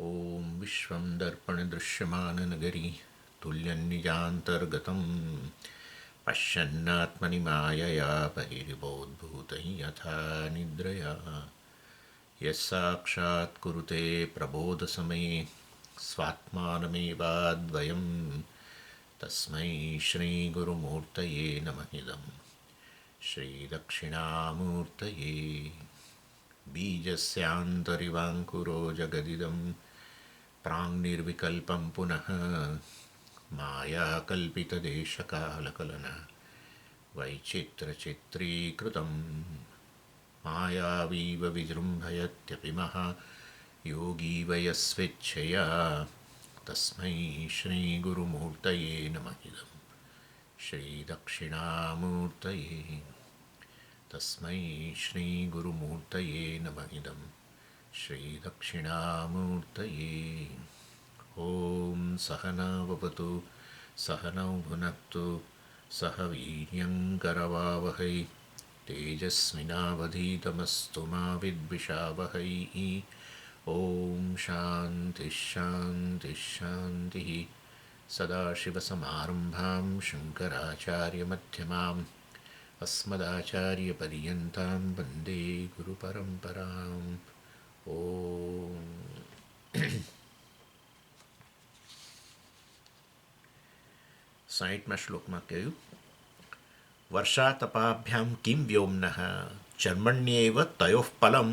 ॐ विश्वं दर्पणदृश्यमाननगरी तुल्यन्निजान्तर्गतं पश्यन्नात्मनि मायया परिरिबोद्भूतं यथा निद्रया यस्साक्षात् कुरुते प्रबोधसमये स्वात्मानमेवाद्वयं तस्मै श्रीगुरुमूर्तये नमः इदं श्रीदक्षिणामूर्तये बीजस्यान्तरिवाङ्कुरो जगदिदं प्राङ्निर्विकल्पं पुनः मायाकल्पितदेशकालकलन वैचित्रचित्रीकृतं मायावीव विजृम्भयत्यपि योगी वयस्वेच्छया तस्मै श्रीगुरुमूर्तये नमः इदं श्रीदक्षिणामूर्तये तस्मै श्रीगुरुमूर्तये नमः इदं श्रीदक्षिणामूर्तये ॐ सहनाववतु सहनौ भुनक्तु सह वीर्यङ्करवावहै तेजस्विनावधीतमस्तु मा विद्विषावहै ॐ शान्तिः शान्तिः शान्तिः सदाशिवसमारम्भां शङ्कराचार्यमध्यमाम् अस्मदाचार्यपर्यन्तां वन्दे गुरुपरम्पराम् ॐ 60માં શ્લોકમાં કહ્યું વર્ષાતપાભ્યામ કિમ વ્યોમ્નઃ ચર્મણ્યેવ તયોઃ ફલમ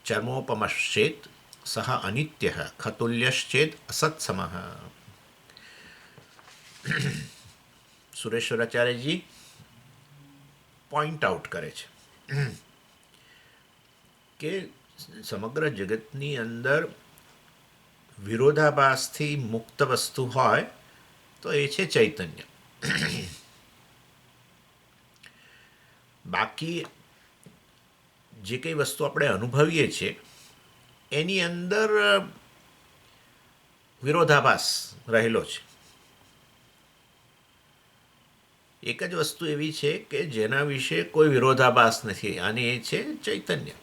ચર્મોપમશ્ચેત સહ અનિત્યઃ ખતુલ્યશ્ચેદ અસત્સમઃ. સુરેશ્વરાચાર્યજી પોઈન્ટ આઉટ કરે છે કે સમગ્ર જગતની અંદર વિરોધાભાસથી મુક્ત વસ્તુ હોય તો એ છે ચૈતન્ય. બાકી જે કંઈ વસ્તુ આપણે અનુભવીએ છીએ એની અંદર વિરોધાભાસ રહેલો છે. એક જ વસ્તુ એવી છે કે જેના વિશે કોઈ વિરોધાભાસ નથી અને એ છે ચૈતન્ય.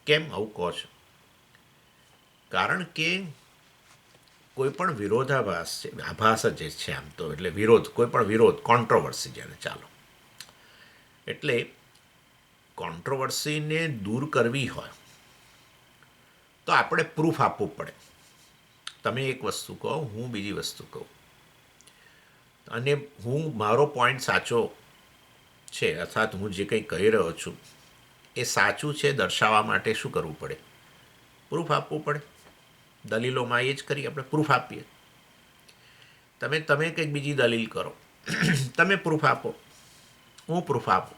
કેમ આવું કહો છો? કારણ કે કોઈ પણ વિરોધાભાસ છે, આભાસ જ છે આમ તો, એટલે વિરોધ, કોઈ પણ વિરોધ, કોન્ટ્રોવર્સી જેને, ચાલો, એટલે કોન્ટ્રોવર્સીને દૂર કરવી હોય તો આપણે પ્રૂફ આપવું પડે. તમે એક વસ્તુ કહો, હું બીજી વસ્તુ કહું, અને હું મારો પોઈન્ટ સાચો છે અર્થાત હું જે કંઈ કહી રહ્યો છું એ સાચું છે દર્શાવવા માટે શું કરવું પડે? પ્રૂફ આપવું પડે. દલીલોમાં એ જ કરી આપણે પ્રૂફ આપીએ. તમે કંઈક બીજી દલીલ કરો, તમે પ્રૂફ આપો, હું પ્રૂફ આપું.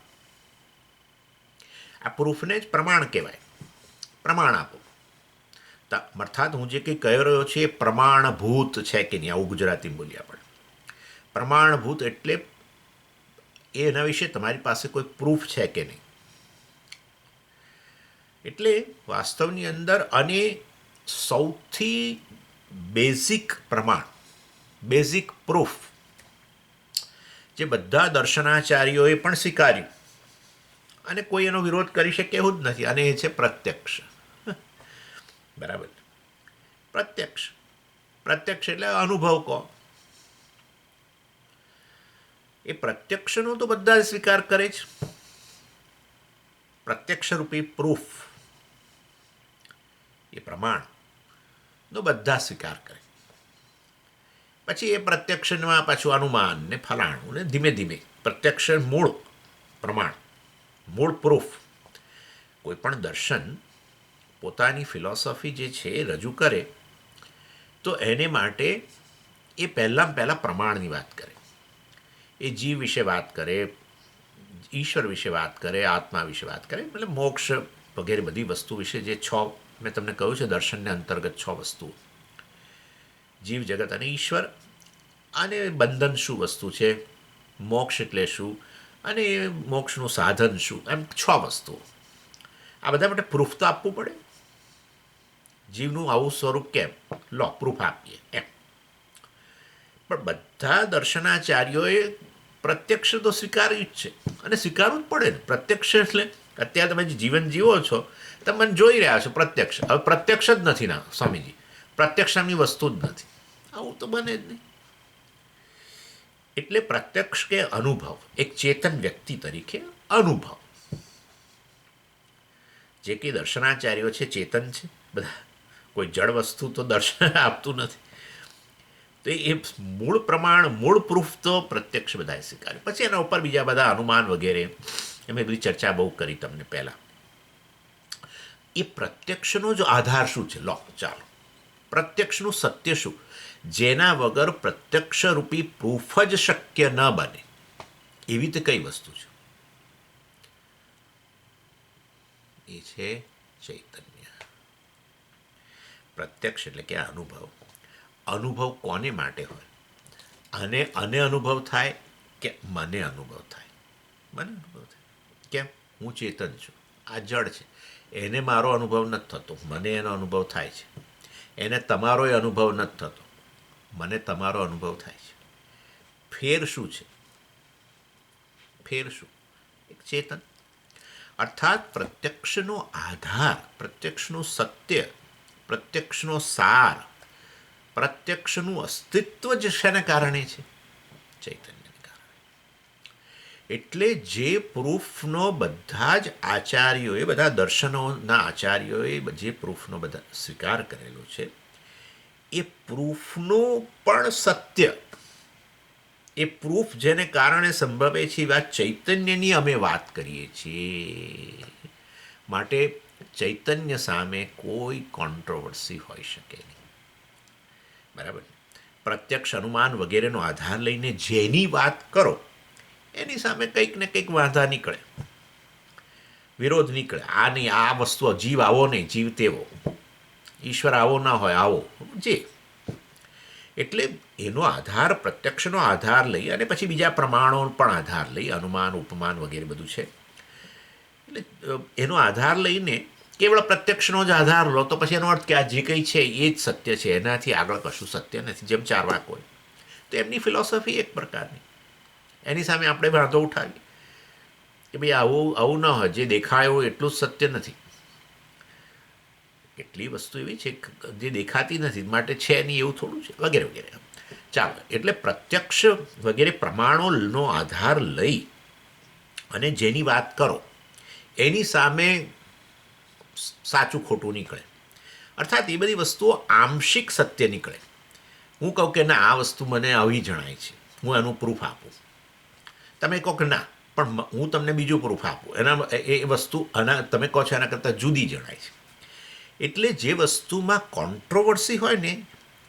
આ પ્રૂફને જ પ્રમાણ કહેવાય. પ્રમાણ આપો અર્થાત હું જે કંઈ કહી રહ્યો છું એ પ્રમાણભૂત છે કે નહીં, આવું ગુજરાતીમાં બોલીએ આપણે. પ્રમાણભૂત એટલે એના વિશે તમારી પાસે કોઈ પ્રૂફ છે કે નહીં. એટલે વાસ્તવની અંદર અને સૌથી બેઝિક પ્રમાણ, બેઝિક પ્રૂફ જે બધા દર્શનાચાર્યોએ પણ સ્વીકાર્યું અને કોઈ એનો વિરોધ કરી શકે એવું જ નથી, અને એ છે પ્રત્યક્ષ. બરાબર? પ્રત્યક્ષ. પ્રત્યક્ષ એટલે અનુભવ કહો. એ પ્રત્યક્ષનો તો બધા સ્વીકાર કરે છે. પ્રત્યક્ષરૂપી પ્રૂફ, એ પ્રમાણનો બધા સ્વીકાર કરે. પછી એ પ્રત્યક્ષમાં પાછું અનુમાન ને ફલાણું ને ધીમે ધીમે પ્રત્યક્ષ મૂળ પ્રમાણ, મૂળ પ્રૂફ. કોઈ પણ દર્શન પોતાની ફિલોસોફી જે છે એ રજૂ કરે તો એને માટે એ પહેલાં પ્રમાણની વાત કરે. એ જીવ વિશે વાત કરે, ઈશ્વર વિશે વાત કરે, આત્મા વિશે વાત કરે, મતલબ મોક્ષ વગેરે બધી વસ્તુ વિશે જે મેં તમને કહ્યું છે દર્શનને અંતર્ગત 6 વસ્તુઓ, જીવ, જગત અને ઈશ્વર, અને બંધન શું વસ્તુ છે, મોક્ષ એટલે શું, અને મોક્ષનું સાધન શું, એમ 6 વસ્તુઓ. આ બધા માટે પ્રૂફ તો આપવું પડે. જીવનું આવું સ્વરૂપ કેમ, લો પ્રૂફ આપીએ એમ. પણ બધા દર્શનાચાર્યોએ પ્રત્યક્ષ તો સ્વીકાર્યું જ છે અને સ્વીકારવું જ પડે ને. પ્રત્યક્ષ એટલે અત્યારે તમે જે જીવન જીવો છો તમે મને જોઈ રહ્યા છો પ્રત્યક્ષ. હવે પ્રત્યક્ષ જ નથી ના સ્વામીજી, પ્રત્યક્ષ નામની વસ્તુ જ નથી. આવું તો બને જ નહીં. એટલે પ્રત્યક્ષ કે અનુભવ, એક ચેતન વ્યક્તિ તરીકે અનુભવ. જે કંઈ દર્શનાચાર્યો છે ચેતન છે બધા, કોઈ જળ વસ્તુ તો દર્શન આપતું નથી. તો એ મૂળ પ્રમાણ, મૂળ પ્રૂફ તો પ્રત્યક્ષ બધાએ સ્વીકાર્યું. પછી એના ઉપર બીજા બધા અનુમાન વગેરે એમ બધી ચર્ચા બહુ કરી તમને પહેલાં. એ પ્રત્યક્ષનો જ આધાર શું છે? લો ચાલો, પ્રત્યક્ષનું સત્ય શું, જેના વગર પ્રત્યક્ષ રૂપી પ્રૂફ જ શક્ય ન બને એવી તે કઈ વસ્તુ છે? એ છે ચૈતન્ય. પ્રત્યક્ષ એટલે કે અનુભવ. અનુભવ કોને માટે હોય? અને અનુભવ થાય કે મને અનુભવ થાય? મને અનુભવ થાય. કેમ? હું ચેતન છું, આ જડ છે, એને મારો અનુભવ નથી થતો, મને એનો અનુભવ થાય છે. એને તમારો એ અનુભવ નથી થતો, મને તમારો અનુભવ થાય છે. ફેર શું છે? ફેર શું? એક ચેતન. અર્થાત પ્રત્યક્ષનો આધાર, પ્રત્યક્ષનું સત્ય, પ્રત્યક્ષનો સાર, પ્રત્યક્ષનું અસ્તિત્વ જ શેને કારણે છે? ચૈતન્યને કારણે. એટલે જે પ્રૂફનો બધા જ આચાર્યોએ, બધા દર્શનોના આચાર્યોએ જે પ્રૂફનો બધા સ્વીકાર કરેલો છે, એ પ્રૂફનું પણ સત્ય, એ પ્રૂફ જેને કારણે સંભવે છે એવા ચૈતન્યની અમે વાત કરીએ છીએ. માટે ચૈતન્ય સામે કોઈ કોન્ટ્રોવર્સી હોઈ શકે નહીં. બરાબર? પ્રત્યક્ષ અનુમાન વગેરેનો આધાર લઈને જેની વાત કરો એની સામે કંઈક ને કંઈક વાંધા નીકળે, વિરોધ નીકળે. આ નહીં, આ વસ્તુ, જીવ આવો નહીં, જીવ તેવો, ઈશ્વર આવો ના હોય, આવો જે. એટલે એનો આધાર, પ્રત્યક્ષનો આધાર લઈ અને પછી બીજા પ્રમાણો પણ આધાર લઈ, અનુમાન, ઉપમાન વગેરે બધું છે. એટલે એનો આધાર લઈને કેવળ પ્રત્યક્ષનો જ આધાર લો તો પછી એનો અર્થ કે આ જે કંઈ છે એ જ સત્ય છે, એનાથી આગળ કશું સત્ય નથી. જેમ ચારવાક હોય તો એમની ફિલોસોફી એક પ્રકારની, એની સામે આપણે વાંધો ઉઠાવીએ કે ભાઈ આવું ન હોય, જે દેખાય એવું એટલું જ સત્ય નથી. કેટલી વસ્તુ એવી છે જે દેખાતી નથી માટે છે નહીં એવું થોડું છે, વગેરે વગેરે. ચાલો, એટલે પ્રત્યક્ષ વગેરે પ્રમાણોનો આધાર લઈ અને જેની વાત કરો એની સામે સાચું ખોટું નીકળે. અર્થાત એ બધી વસ્તુઓ આંશિક સત્ય નીકળે. હું કહું કે ના, આ વસ્તુ મને આવી જણાય છે, હું એનું પ્રૂફ આપું. તમે કહો કે ના, પણ હું તમને બીજું પ્રૂફ આપું, એના એ વસ્તુ તમે કહો છો એના કરતાં જુદી જણાય છે. એટલે જે વસ્તુમાં કોન્ટ્રોવર્સી હોય ને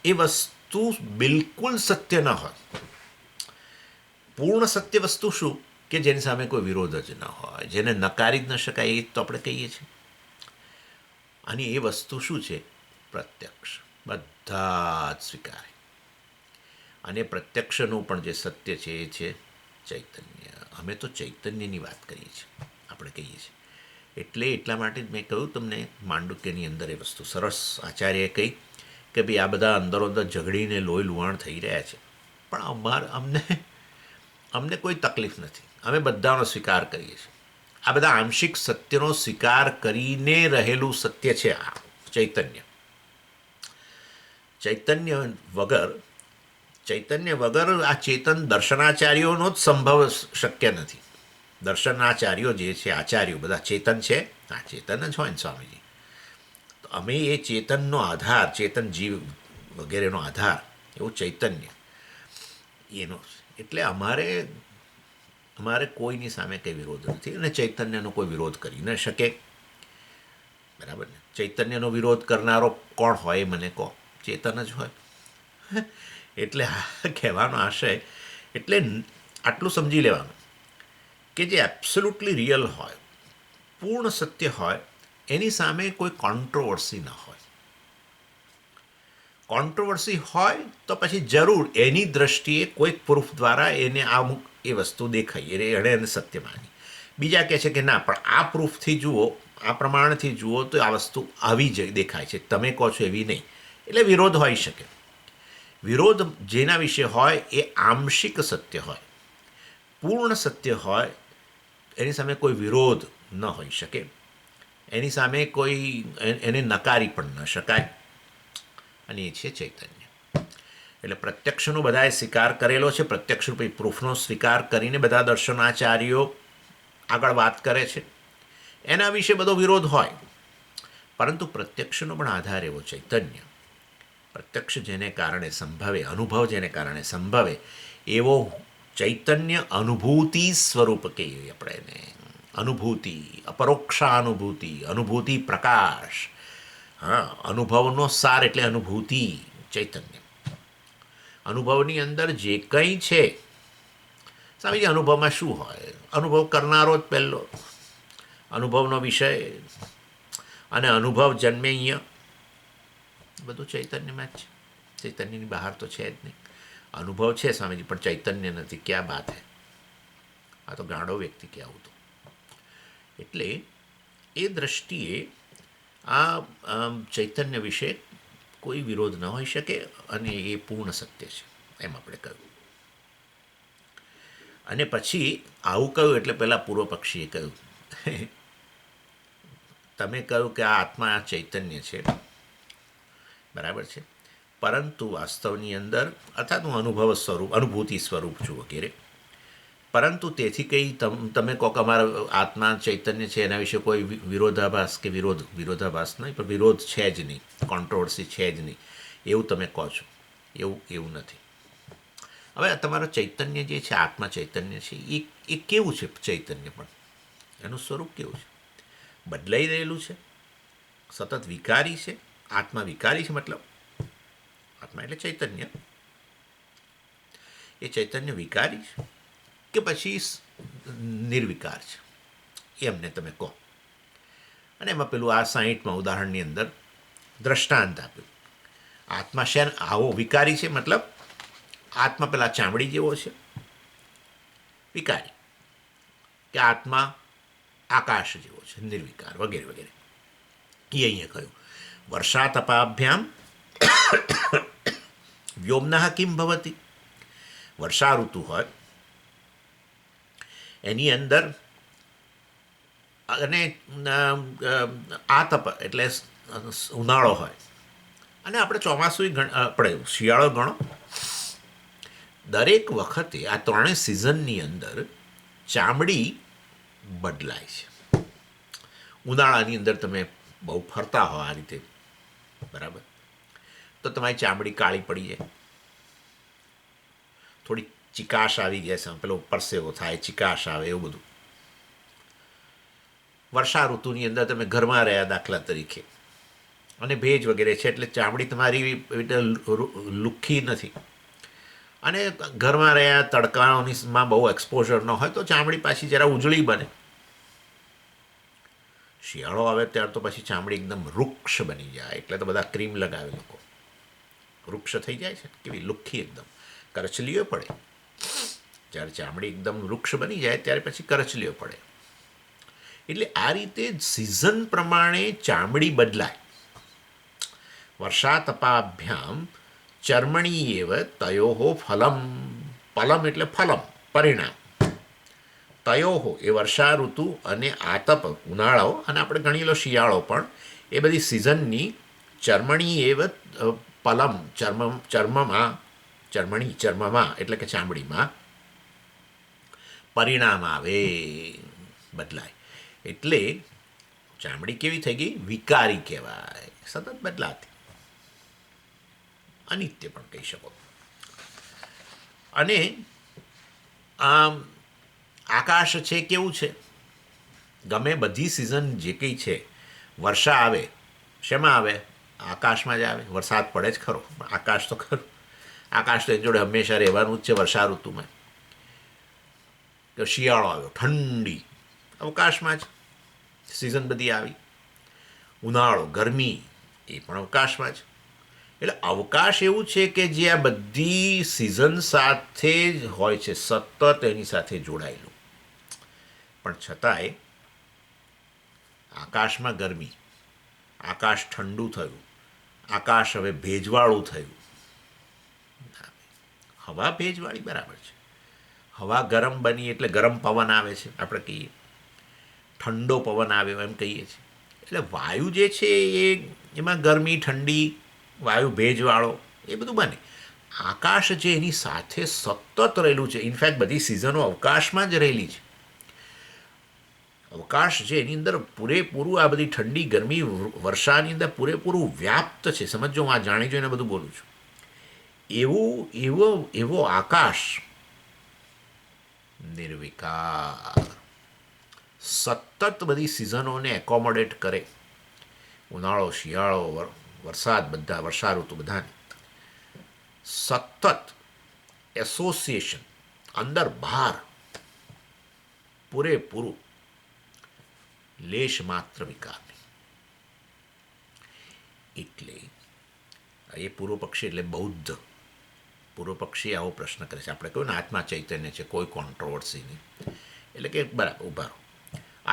એ વસ્તુ બિલકુલ સત્ય ન હોય. પૂર્ણ સત્ય વસ્તુ શું? કે જેની સામે કોઈ વિરોધ જ ન હોય, જેને નકારી જ ન શકાય, એ તો આપણે કહીએ છીએ. અને એ વસ્તુ શું છે? પ્રત્યક્ષ. બધા જ સ્વીકારે. અને પ્રત્યક્ષનું પણ જે સત્ય છે એ છે ચૈતન્ય. અમે તો ચૈતન્યની વાત કરીએ છીએ, આપણે કહીએ છીએ. એટલા માટે જ મેં કહ્યું તમને, માંડુક્યની અંદર એ વસ્તુ સરસ આચાર્યએ કહી કે ભાઈ આ બધા અંદરો અંદર ઝઘડીને લોહી લુહાણ થઈ રહ્યા છે, પણ અમને કોઈ તકલીફ નથી, અમે બધાનો સ્વીકાર કરીએ છીએ. આ બધા આંશિક સત્યનો સ્વીકાર કરીને રહેલું સત્ય છે આ ચૈતન્ય. ચૈતન્ય વગર આ ચેતન દર્શનાચાર્યોનો જ સંભવ શક્ય નથી. દર્શનાચાર્યો જે છે, આચાર્યો બધા ચેતન છે, આ ચેતન જ હોય ને સ્વામીજી. તો અમે એ ચેતનનો આધાર, ચેતન જીવ વગેરેનો આધાર એવું ચૈતન્ય એનો. એટલે અમારે કોઈની સામે કંઈ વિરોધ નથી અને ચૈતન્યનો કોઈ વિરોધ કરી ન શકે. બરાબર ને? ચૈતન્યનો વિરોધ કરનારો કોણ હોય મને કહો? ચેતન જ હોય. એટલે કહેવાનો આશય એટલે આટલું સમજી લેવાનું કે જે એબ્સોલ્યુટલી રિયલ હોય, પૂર્ણ સત્ય હોય, એની સામે કોઈ કોન્ટ્રોવર્સી ન હોય. કોન્ટ્રોવર્સી હોય તો પછી જરૂર એની દ્રષ્ટિએ કોઈક પ્રૂફ દ્વારા એને અમુક એ વસ્તુ દેખાઈ, એણે એને સત્ય માની. બીજા કહે છે કે ના, પણ આ પ્રૂફથી જુઓ, આ પ્રમાણથી જુઓ તો આ વસ્તુ આવી જ દેખાય છે, તમે કહો છો એવી નહીં. એટલે વિરોધ હોઈ શકે. વિરોધ જેના વિશે હોય એ આંશિક સત્ય હોય. પૂર્ણ સત્ય હોય એની સામે કોઈ વિરોધ ન હોઈ શકે, એની સામે કોઈ એને નકારી પણ ન શકાય, અને એ છે ચૈતન્ય. એટલે પ્રત્યક્ષનો બધાએ સ્વીકાર કરેલો છે. પ્રત્યક્ષ રૂપી પ્રૂફનો સ્વીકાર કરીને બધા દર્શનાચાર્યો આગળ વાત કરે છે. એના વિશે બધો વિરોધ હોય, પરંતુ પ્રત્યક્ષનો પણ આધાર એવો ચૈતન્ય. પ્રત્યક્ષ જેને કારણે સંભવે, અનુભવ જેને કારણે સંભવે એવો ચૈતન્ય અનુભૂતિ સ્વરૂપ કહીએ આપણે એને. અનુભૂતિ, અપરોક્ષાનુભૂતિ, અનુભૂતિ પ્રકાશ. હા, અનુભવનો સાર એટલે અનુભૂતિ, ચૈતન્ય. અનુભવની અંદર જે કંઈ છે, સ્વામીજી અનુભવમાં શું હોય? અનુભવ કરનારો જ પહેલો, અનુભવનો વિષય, અને અનુભવ જન્મે અહીંયા, બધું ચૈતન્યમાં જ છે. ચૈતન્યની બહાર તો છે જ નહીં. અનુભવ છે સ્વામીજી, પણ ચૈતન્ય નથી. ક્યાં બાત હે! આ તો ગાંડો વ્યક્તિ કે આવું તો. એટલે એ દ્રષ્ટિએ આ ચૈતન્ય વિશે કોઈ વિરોધ ન હોઈ શકે, અને એ પૂર્ણ સત્ય છે એમ આપણે કહ્યું. અને પછી આવું કહ્યું એટલે પહેલાં પૂર્વ પક્ષીએ કહ્યું, તમે કહ્યું કે આ આત્મા આ ચૈતન્ય છે, બરાબર છે, પરંતુ વાસ્તવની અંદર, અર્થાત હું અનુભવ સ્વરૂપ, અનુભૂતિ સ્વરૂપ છું વગેરે, પરંતુ તેથી કંઈ તમે કહો કે અમારા આત્મા ચૈતન્ય છે એના વિશે કોઈ વિરોધાભાસ કે વિરોધાભાસ નહીં, પણ વિરોધ છે જ નહીં, કોન્ટ્રોવર્સી છે જ નહીં, એવું તમે કહો છો. એવું નથી. હવે તમારો ચૈતન્ય જે છે, આત્મા ચૈતન્ય છે, એ કેવું છે ચૈતન્ય? પણ એનું સ્વરૂપ કેવું છે? બદલાઈ રહેલું છે, સતત વિકારી છે. આત્મા વિકારી છે, મતલબ આત્મા એટલે ચૈતન્ય. એ ચૈતન્ય વિકારી છે કે પછી નિર્વિકાર છે? એમને તમે કહો. અને એમાં પેલું આ 60માં ઉદાહરણની અંદર દ્રષ્ટાંત આપ્યું. આત્મા શેન આવો વિકારી છે, મતલબ આત્મા પેલા ચામડી જેવો છે વિકારી, કે આત્મા આકાશ જેવો છે નિર્વિકાર, વગેરે વગેરે. એ અહીંયા કહ્યું વર્ષા તપાભ્યામ વ્યોમના કિમ ભવતી. વર્ષા ઋતુ હોય એની અંદર, અને આતપ એટલે ઉનાળો હોય, અને આપણે ચોમાસું આપણે શિયાળો ગણો. દરેક વખતે આ ત્રણેય સિઝનની અંદર ચામડી બદલાય છે. ઉનાળાની અંદર તમે બહુ ફરતા હો આ રીતે, બરાબર, તો તમારી ચામડી કાળી પડી જાય, થોડી ચિકાશ આવી જાય છે, પેલો પરસેવો થાય, ચિકાશ આવે, એવું બધું. વર્ષા ઋતુની અંદર તમે ઘરમાં રહ્યા દાખલા તરીકે, અને ભેજ વગેરે છે, એટલે ચામડી તમારી લુખ્ખી નથી, અને ઘરમાં રહ્યા તડકામાં બહુ એક્સપોઝર ન હોય તો ચામડી પાછી જરા ઉજળી બને. શિયાળો આવે ત્યારે તો પછી ચામડી એકદમ વૃક્ષ બની જાય, એટલે તો બધા ક્રીમ લગાવે લોકો, વૃક્ષ થઈ જાય છે, કેવી લુખ્ખી એકદમ, કરચલીઓ પડે. જ્યારે ચામડી એકદમ વૃક્ષ બની જાય ત્યારે પછી કરચલીઓ પડે. એટલે આ રીતે સિઝન પ્રમાણે ચામડી બદલાય. વર્ષાતપાભ્યામ ચર્મણી એવ તયોહો ફલમ. ફલમ એટલે ફલમ, પરિણામ. તયોહો એ વર્ષા ઋતુ અને આતપ ઉનાળો, અને આપણે ગણી લો શિયાળો પણ, એ બધી સિઝનની ચર્મણી એવ ફલમ, ચર્મમાં એટલે કે ચામડીમાં પરિણામ આવે, બદલાય. એટલે ચામડી કેવી થઈ ગઈ? વિકારી કહેવાય, સતત બદલાતી, અનિત્ય પણ કહી શકો. અને આકાશ છે કેવું છે? ગમે બધી સિઝન જે કંઈ છે, વર્ષા આવે શેમાં આવે? આકાશમાં જ આવે. વરસાદ પડે જ ખરો, આકાશ તો ખરું. આકાશ તો એની જોડે હંમેશા રહેવાનું જ છે. વર્ષા ઋતુમાં કે શિયાળો આવ્યો, ઠંડી, અવકાશમાં જ સિઝન બધી આવી. ઉનાળો, ગરમી, એ પણ અવકાશમાં જ. એટલે અવકાશ એવું છે કે જે આ બધી સિઝન સાથે જ હોય છે, સતત એની સાથે જોડાયેલું. પણ છતાંય આકાશમાં ગરમી, આકાશ ઠંડુ થયું, આકાશ હવે ભેજવાળું થયું. હવા ભેજવાળી બરાબર છે, હવા ગરમ બની એટલે ગરમ પવન આવે છે, આપણે કહીએ. ઠંડો પવન આવ્યો એમ કહીએ છીએ. એટલે વાયુ જે છે એમાં ગરમી ઠંડી, વાયુ ભેજવાળો એ બધું બને. આકાશ જે એની સાથે સતત રહેલું છે, ઇનફેક્ટ બધી સિઝનો અવકાશમાં જ રહેલી છે. અવકાશ છે એની અંદર પૂરેપૂરું આ બધી ઠંડી ગરમી વર્ષાની અંદર પૂરેપૂરું વ્યાપ્ત છે. સમજો, હું આ જાણી જોઈને બધું બોલું છું. એવો આકાશ નિર્વિકાર સતત બધી સિઝનોને એકોમોડેટ કરે. ઉનાળો, શિયાળો, વરસાદ, બધા વર્ષા ઋતુ બધાને સતત એસોસિએશન, અંદર બહાર પૂરેપૂરું, લેશ માત્ર વિકાર નહીં. એટલે એ પૂર્વ પક્ષી એટલે બૌદ્ધ પૂર્વ પક્ષી આવો પ્રશ્ન કરે છે. આપણે કહ્યું ને આત્મા ચૈતન્ય છે, કોઈ કોન્ટ્રોવર્સી નહીં. એટલે કે બરાબર ઉભા રહો,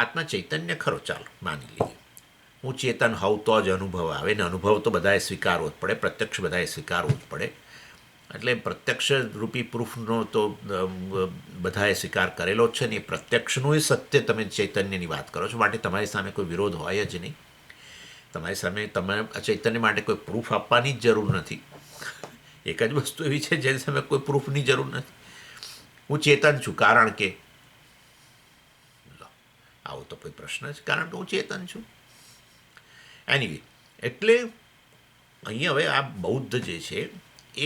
આત્મા ચૈતન્ય ખરો, ચાલો માની લઈએ. હું ચેતન હોઉં તો જ અનુભવ આવે ને અનુભવ તો બધાએ સ્વીકારવો જ પડે, પ્રત્યક્ષ બધાએ સ્વીકારવું જ પડે. એટલે પ્રત્યક્ષ રૂપી પ્રૂફનો તો બધાએ સ્વીકાર કરેલો જ છે ને. એ પ્રત્યક્ષનું સત્ય તમે ચૈતન્યની વાત કરો છો, માટે તમારી સામે કોઈ વિરોધ હોય જ નહીં. તમારી સામે તમારે ચૈતન્ય માટે કોઈ પ્રૂફ આપવાની જ જરૂર નથી. એક જ વસ્તુ એવી છે જેની સામે કોઈ પ્રૂફની જરૂર નથી. હું ચેતન છું કારણ કે, આવો તો કોઈ પ્રશ્ન છે, કારણ કે હું ચેતન છું. એનીવે, એટલે અહીંયા હવે આ બૌદ્ધ જે છે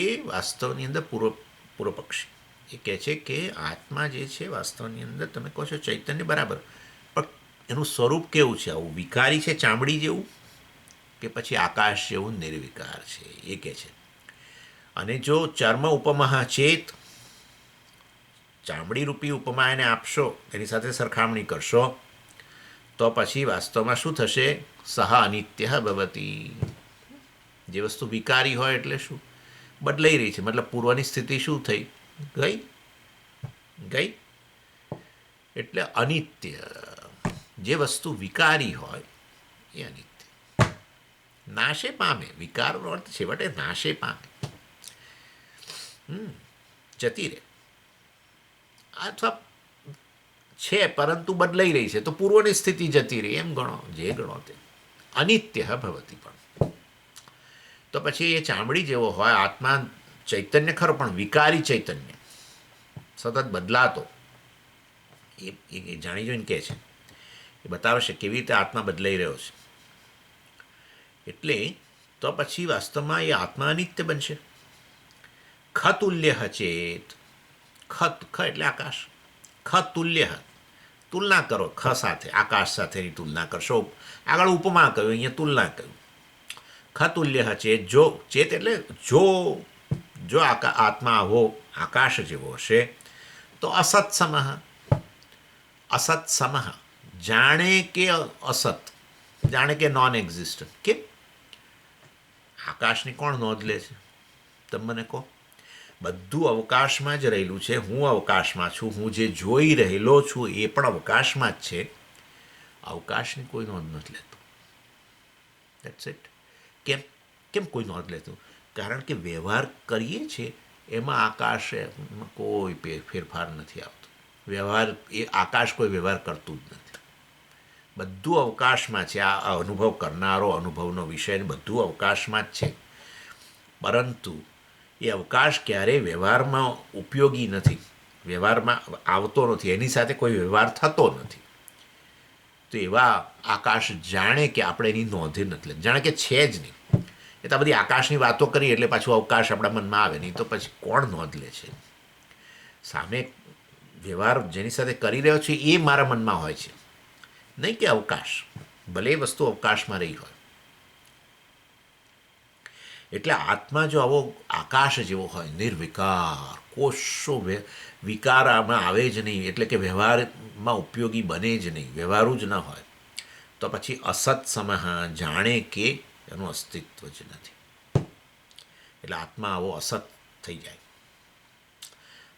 એ વાસ્તવની અંદર પૂર્વ પક્ષી એ કહે છે કે આત્મા જે છે વાસ્તવની અંદર તમે કહો છો ચૈતન્ય બરાબર, પણ એનું સ્વરૂપ કેવું છે? આવું વિકારી છે, ચામડી જેવું, કે પછી આકાશ જેવું નિર્વિકાર છે? એ કહે છે. અને જો ચર્મ ઉપમા ચેત, ચામડી રૂપી ઉપમા એને આપશો, એની સાથે સરખામણી કરશો, તો પછી વાસ્તવમાં શું થશે? સહ અનિત્ય ભવતી. જે વસ્તુ વિકારી હોય એટલે શું? બદલાઈ રહી છે. મતલબ પૂર્વની સ્થિતિ શું થઈ? ગઈ. એટલે અનિત્ય. જે વસ્તુ વિકારી હોય એ અનિત્ય, નાશે પામે. વિકારનો અર્થ છેવટે નાશે પામે, જતી રહે. અથવા છે પરંતુ બદલાઈ રહી છે, તો પૂર્વની સ્થિતિ જતી રહી, એમ ગણો, જે ગણો તે. અનિત્ય ભવતી. પણ તો પછી એ ચામડી જેવો હોય આત્મા ચૈતન્ય ખરો, પણ વિકારી ચૈતન્ય, સતત બદલાતો. એ જાણી જોઈને કહે છે, એ બતાવશે કેવી રીતે આત્મા બદલાઈ રહ્યો છે. એટલે તો પછી વાસ્તવમાં એ આત્મા અનિત્ય બનશે. ખતુલ્ય ચેત. ખ એટલે આકાશ. ખતુલ્ય, તુલના કરો ખ સાથે, આકાશ સાથેની તુલના કરશો. આગળ ઉપમા કહ્યું, અહીંયા તુલના કહ્યું. ખતુલ્ય ચેત, જો ચેત એટલે જો આત્મા આવો આકાશ જેવો હશે તો અસત્સમ. અસત્સમ, જાણે કે અસત, જાણે કે નોન એક્ઝિસ્ટન્ટ. કેમ? આકાશની કોણ નોંધ લે છે? તમે મને કહો. બધું અવકાશમાં જ રહેલું છે. હું અવકાશમાં છું, હું જે જોઈ રહેલો છું એ પણ અવકાશમાં જ છે. અવકાશની કોઈ નોંધ નથી લેતું. That's it. કેમ કોઈ નોંધ લેતું? કારણ કે વ્યવહાર કરીએ છીએ એમાં આકાશમાં કોઈ ફેરફાર નથી આવતો. વ્યવહાર એ આકાશ કોઈ વ્યવહાર કરતું જ નથી. બધું અવકાશમાં છે. આ અનુભવ કરનારો, અનુભવનો વિષય બધું અવકાશમાં જ છે. પરંતુ એ અવકાશ ક્યારેય વ્યવહારમાં ઉપયોગી નથી, વ્યવહારમાં આવતો નથી, એની સાથે કોઈ વ્યવહાર થતો નથી. તો એવા આકાશ જાણે કે આપણે એની નોંધે નથી લેતી, જાણે કે છે જ નહીં. એ તો બધી આકાશની વાતો કરી એટલે પાછું અવકાશ આપણા મનમાં આવે નહીં, તો પછી કોણ નોંધ લે છે? સામે વ્યવહાર જેની સાથે કરી રહ્યો છે એ મારા મનમાં હોય છે, નહીં કે અવકાશ. ભલે એ વસ્તુ અવકાશમાં રહી હોય. એટલે આત્મા જો આવો આકાશ જેવો હોય, નિર્વિકાર, કોશો વિકાર આમાં આવે જ નહીં, એટલે કે વ્યવહારમાં ઉપયોગી બને જ નહીં, વ્યવહારું જ ન હોય, તો પછી અસત સમહ, જાણે કે એનું અસ્તિત્વ જ નથી. એટલે આત્મા આવો અસત થઈ જાય.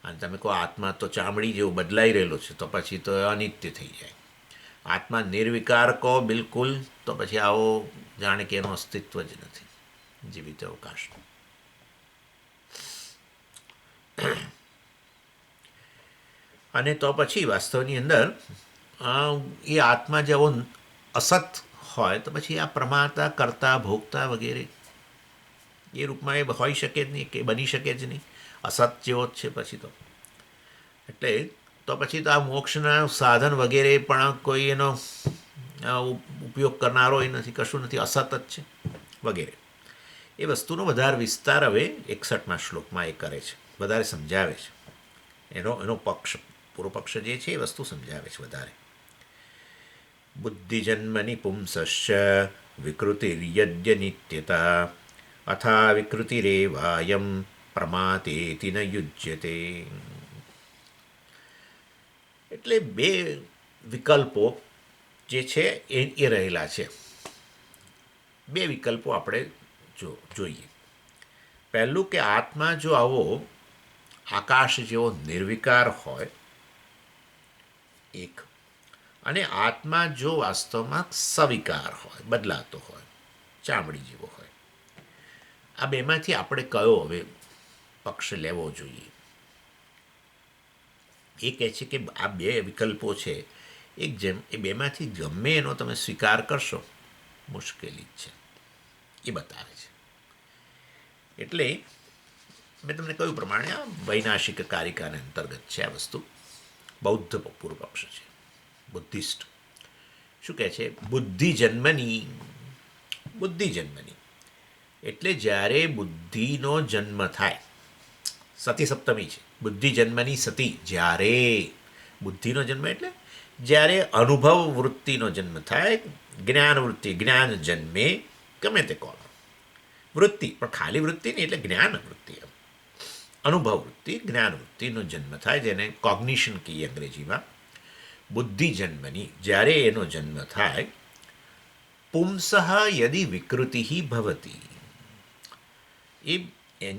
અને તમે કહો આત્મા તો ચામડી જેવું બદલાઈ રહેલો છે, તો પછી તો અનિત્ય થઈ જાય. આત્મા નિર્વિકાર કહો બિલકુલ, તો પછી આવો જાણે કે એનું અસ્તિત્વ જ નથી, જીવિત અવકાશનું. અને તો પછી વાસ્તવની અંદર એ આત્મા જેવો અસત હોય તો પછી આ પ્રમાતા કરતા ભોગતા વગેરે એ રૂપમાં એ હોઈ શકે જ નહીં, કે બની શકે જ નહીં. અસત જેવો જ છે પછી તો. એટલે તો પછી તો આ મોક્ષના સાધન વગેરે પણ કોઈ એનો ઉપયોગ કરનારો એ નથી, કશું નથી, અસત જ છે વગેરે. એ વસ્તુનો વધારે વિસ્તાર હવે 61મા શ્લોકમાં એ કરે છે, વધારે સમજાવે છે. એનો પક્ષ, પૂરો પક્ષ જે છે એ વસ્તુ સમજાવે છે વધારે. બુદ્ધિજન્મની પુંસશ્ચ વિકૃતિર્યજ્ઞ નિત્યતા અથા વિકૃતિરેવાયમ પ્રમાતેતિ ન યુજ્યતે. એટલે બે વિકલ્પો જે છે એ રહેલા છે. બે વિકલ્પો આપણે જોઈએ. પહેલું કે આત્મા જો આવો આકાશ જેવો નિર્વિકાર હોય, એક, અને આત્મા જો વાસ્તવમાં સવિકાર હોય, બદલાતો હોય, ચામડી જેવો હોય. આ બેમાંથી આપણે કયો હવે પક્ષ લેવો જોઈએ? એ કહે છે કે આ બે વિકલ્પો છે, એ બેમાંથી ગમે એનો તમે સ્વીકાર કરશો મુશ્કેલી જ છે, એ બતાવે છે. એટલે મેં તમને કહ્યું પ્રમાણે આ વૈનાશિક કારિકાને અંતર્ગત છે આ વસ્તુ. બૌદ્ધ પૂર્વ પક્ષ છે, બુદ્ધિસ્ટ. શું કહે છે? બુદ્ધિ જન્મની એટલે જ્યારે બુદ્ધિનો જન્મ થાય, સતી સપ્તમી છે, બુદ્ધિ જન્મની સતી, જ્યારે બુદ્ધિનો જન્મ એટલે જ્યારે અનુભવ વૃત્તિનો જન્મ થાય, જ્ઞાન વૃત્તિ, જ્ઞાન જન્મે, ગમે તે કહો વૃત્તિ, પણ ખાલી વૃત્તિ નહીં, એટલે જ્ઞાન વૃત્તિ, અનુભવ વૃત્તિ, જ્ઞાન વૃત્તિનો જન્મ થાય, જેને કોગ્નિશન કહીએ અંગ્રેજીમાં. બુદ્ધિ જન્મની, જ્યારે એનો જન્મ થાય, પુંસઃ યદિ વિકૃતિ ભવતી, એ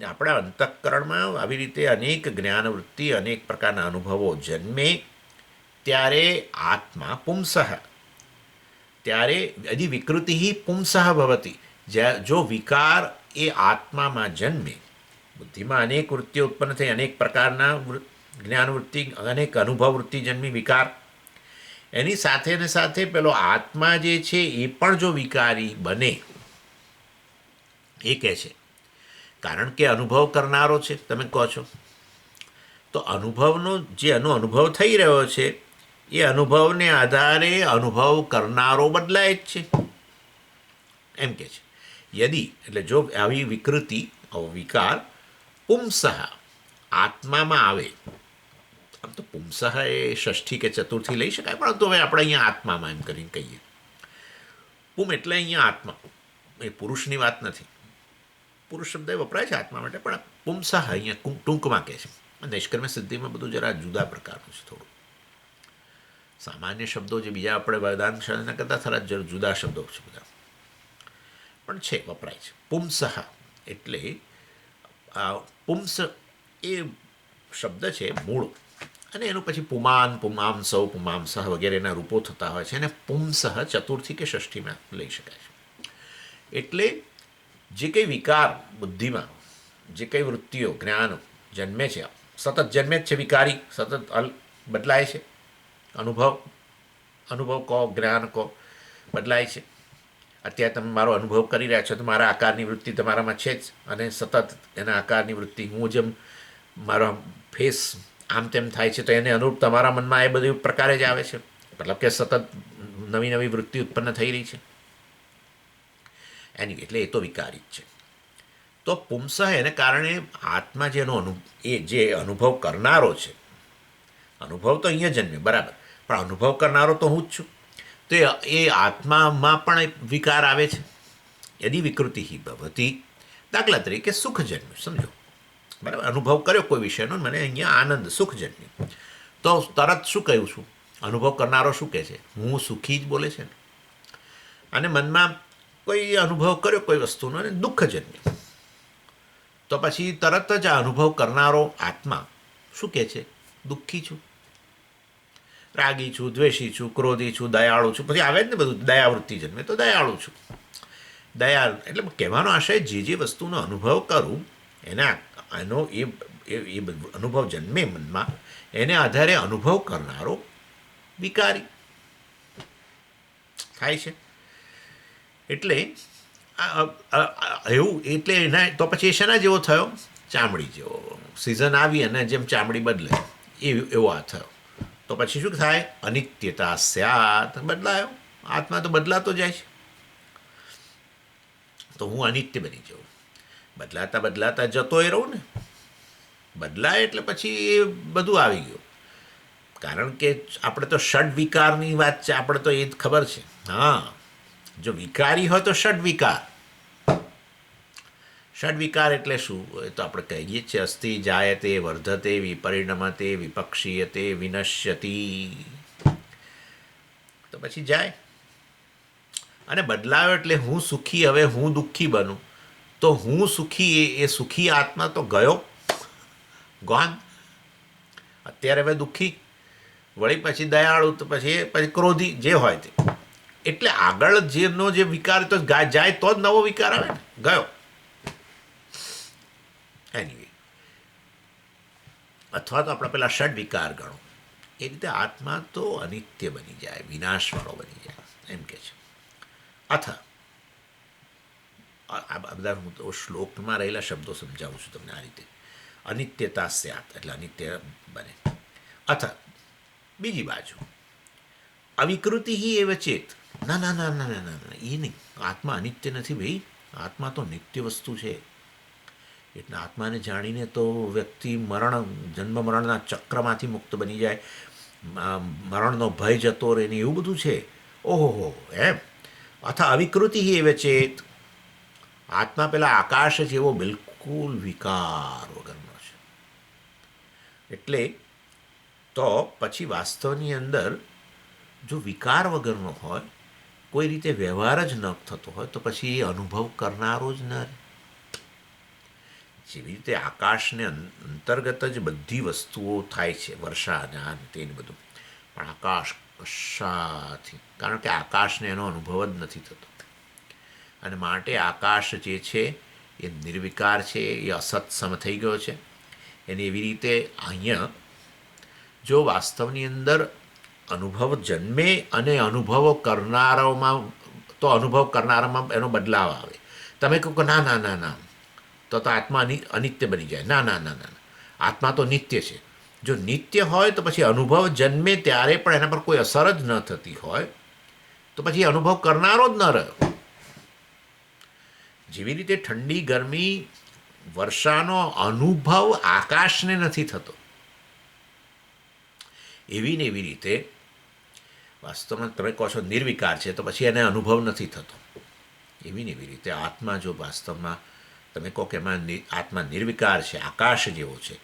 આપણા અંતઃકરણમાં આવી રીતે અનેક જ્ઞાનવૃત્તિ, અનેક પ્રકારના અનુભવો જન્મે, ત્યારે આત્મા પુંસઃ, ત્યારે યદિ વિકૃતિ પુંસઃ ભવતી, જો વિકાર એ આત્મામાં જન્મે, બુદ્ધિમાં અનેક વૃત્તિઓ ઉત્પન્ન થઈ, અનેક પ્રકારના જ્ઞાનવૃત્તિ, અનેક અનુભવ વૃત્તિ જન્મી, વિકાર, એની સાથે ને સાથે પેલો આત્મા જે છે એ પણ જો વિકારી બને, એ કહે છે, કારણ કે અનુભવ કરનારો છે, તમે કહો છો, તો અનુભવનો જે અનુભવ થઈ રહ્યો છે, એ અનુભવને આધારે અનુભવ કરનારો બદલાય જ છે, એમ કે છે. યદિ એટલે જો આવી વિકૃતિ, વિકાર પુંસઃ આત્મામાં આવે, આમ તો પુંસઃ એ ષષ્ઠી કે ચતુર્થી લઈ શકાય, પરંતુ હવે આપણે અહીંયા આત્મામાં એમ કરીને કહીએ. પુમ એટલે અહીંયા આત્મા, એ પુરુષની વાત નથી. પુરુષ શબ્દ વપરાય છે આત્મા માટે, પણ પુંસઃ અહીંયા ટૂંકમાં કહે છે. નૈષ્કર્મ્ય સિદ્ધિમાં બધું જરા જુદા પ્રકારનું છે થોડું. સામાન્ય શબ્દો જે બીજા આપણે વેદાંત શાસ્ત્રના કરતાં થોડા જુદા શબ્દો છે બધા, પણ છે, વપરાય છે. પુંસઃ એટલે પુંસ એ શબ્દ છે મૂળ, અને એનું પછી પુમાન, પુમાંસૌ, પુમાંસઃ વગેરેના રૂપો થતા હોય છે, અને પુંસઃ ચતુર્થી કે ષષ્ઠીમાં લઈ શકાય છે. એટલે જે કંઈ વિકાર બુદ્ધિમાં, જે કંઈ વૃત્તિઓ, જ્ઞાન જન્મે છે, સતત જન્મે જ છે, વિકારી સતત બદલાય છે, અનુભવ કહો, જ્ઞાન કહો, બદલાય છે. અત્યારે તમે મારો અનુભવ કરી રહ્યા છો તો મારા આકારની વૃત્તિ તમારામાં છે જ, અને સતત એના આકારની વૃત્તિ, હું જેમ મારો ફેસ આમ તેમ થાય છે, તો એને અનુરૂપ તમારા મનમાં એ બધી પ્રકારે જ આવે છે, મતલબ કે સતત નવી નવી વૃત્તિ ઉત્પન્ન થઈ રહી છે એની, એટલે એ તો વિકારી જ છે. તો પુંસઃ એને કારણે આત્મા જેનો એ જે અનુભવ કરનારો છે, અનુભવ તો અહીંયા જન્મે બરાબર, પણ અનુભવ કરનારો તો હું જ છું, તો એ આત્મામાં પણ વિકાર આવે છે. યદિ વિકૃતિ ભવતી, દાખલા તરીકે સુખ જન્મ્યું, સમજો, બરાબર, અનુભવ કર્યો કોઈ વિષયનો, મને અહીંયા આનંદ, સુખ જન્મ્યું, તો તરત શું કહ્યું છું, અનુભવ કરનારો શું કહે છે? હું સુખી જ બોલે છે ને. અને મનમાં કોઈ અનુભવ કર્યો કોઈ વસ્તુનો અને દુઃખ જન્મ્યું, તો પછી તરત જ આ અનુભવ કરનારો આત્મા શું કહે છે? દુઃખી છું, રાગી છું, દ્વેષી છું, ક્રોધી છું, દયાળુ છું, પછી આવે જ ને બધું, દયાવૃત્તિ જન્મે તો દયાળુ છું. દયાળુ એટલે કહેવાનો આશય, જે જે વસ્તુનો અનુભવ કરું એનો એ અનુભવ જન્મે મનમાં, એને આધારે અનુભવ કરનારો વિકારી, થાય છે. એટલે એવું એટલે એના તો પછી એ શેના જેવો થયો? ચામડી જેવો. સિઝન આવી અને જેમ ચામડી બદલે એવો આ થયો. તો પછી શું થાય? અનિત્યતા સ્યાત, બદલાયો. આત્મા તો બદલાતો જાય છે. તો હું અનિત્ય બની જાઉં. બદલાતા બદલાતા જતોય રહું ને. બદલાય એટલે પછી એ બધું આવી ગયું. કારણ કે આપણે તો ષડ વિકારની વાત છે, આપણે તો એ જ ખબર છે. હા, જો વિકારી હોય તો ષડ વિકાર. ષડ વિકાર એટલે શું? એ તો આપણે કહીએ છીએ, અસ્થિ જાયતે વર્ધતે વિપરિણમતે વિપક્ષીયતે વિનશ્યતિ. તો પછી જાય અને બદલાયો એટલે હું સુખી, હવે હું દુઃખી બનું. તો હું સુખી, એ સુખી આત્મા તો ગયો, ગોન. અત્યારે હવે દુઃખી, વળી પછી દયાળુ, તો પછી ક્રોધી, જે હોય તે. એટલે આગળ જેનો જે વિકાર તો જાય તો જ નવો વિકાર આવે ને. ગયો. એનીવે, અથવા તો આપણે પેલા ષડ વિકાર ગણો. એ રીતે આત્મા તો અનિત્ય બની જાય, વિનાશવાળો બની જાય, એમ કે છે. અથવા આ બધા હું તો શ્લોકમાં રહેલા શબ્દો સમજાવું છું તમને આ રીતે. અનિત્યતા સ્યાત એટલે અનિત્ય બને. અથવા બીજી બાજુ અવિકૃતિ એવ ચેત. ના ના ના ના ના ના ના, એ નહીં. આત્મા અનિત્ય નથી ભાઈ. આત્મા તો નિત્ય વસ્તુ છે. એટલે આત્માને જાણીને તો વ્યક્તિ જન્મ મરણના ચક્રમાંથી મુક્ત બની જાય, મરણનો ભય જતો રહે ને એવું બધું છે. ઓહો, એમ. અથવા અવિકૃતિ એવ ચેત. આત્મા પેલા આકાશ જેવો બિલકુલ વિકાર વગરનો છે. એટલે તો પછી વાસ્તવની અંદર જો વિકાર વગરનો હોય, કોઈ રીતે વ્યવહાર જ ન થતો હોય, તો પછી એ અનુભવ કરનારો જ ન રહે. જેવી રીતે આકાશને અંતર્ગત જ બધી વસ્તુઓ થાય છે, વર્ષા અને આ તે બધું, પણ આકાશ કશાથી, કારણ કે આકાશને એનો અનુભવ જ નથી થતો. અને માટે આકાશ જે છે એ નિર્વિકાર છે, એ અસત સમ થઈ ગયો છે. એને એવી રીતે અહીંયા જો વાસ્તવની અંદર અનુભવ જન્મે અને અનુભવો કરનારાઓમાં, તો અનુભવ કરનારામાં એનો બદલાવ આવે. તમે કહો કે ના ના ના ના, તો આત્મા અનિત્ય બની જાય. ના ના ના ના, આત્મા તો નિત્ય છે. જો નિત્ય હોય તો પછી અનુભવ જન્મે ત્યારે પણ એના પર કોઈ અસર જ ન થતી હોય, તો પછી અનુભવ કરનારો જ ન રહ્યો. જેવી રીતે ઠંડી ગરમી વર્ષાનો અનુભવ આકાશને નથી થતો, એવી ને એવી રીતે વાસ્તવમાં તમે કહો છો નિર્વિકાર છે, તો પછી એને અનુભવ નથી થતો. એવી ને એવી રીતે આત્મા જો વાસ્તવમાં તમે કહો કે એમાં આત્મા નિર્વિકાર છે, આકાશ જેવો છે,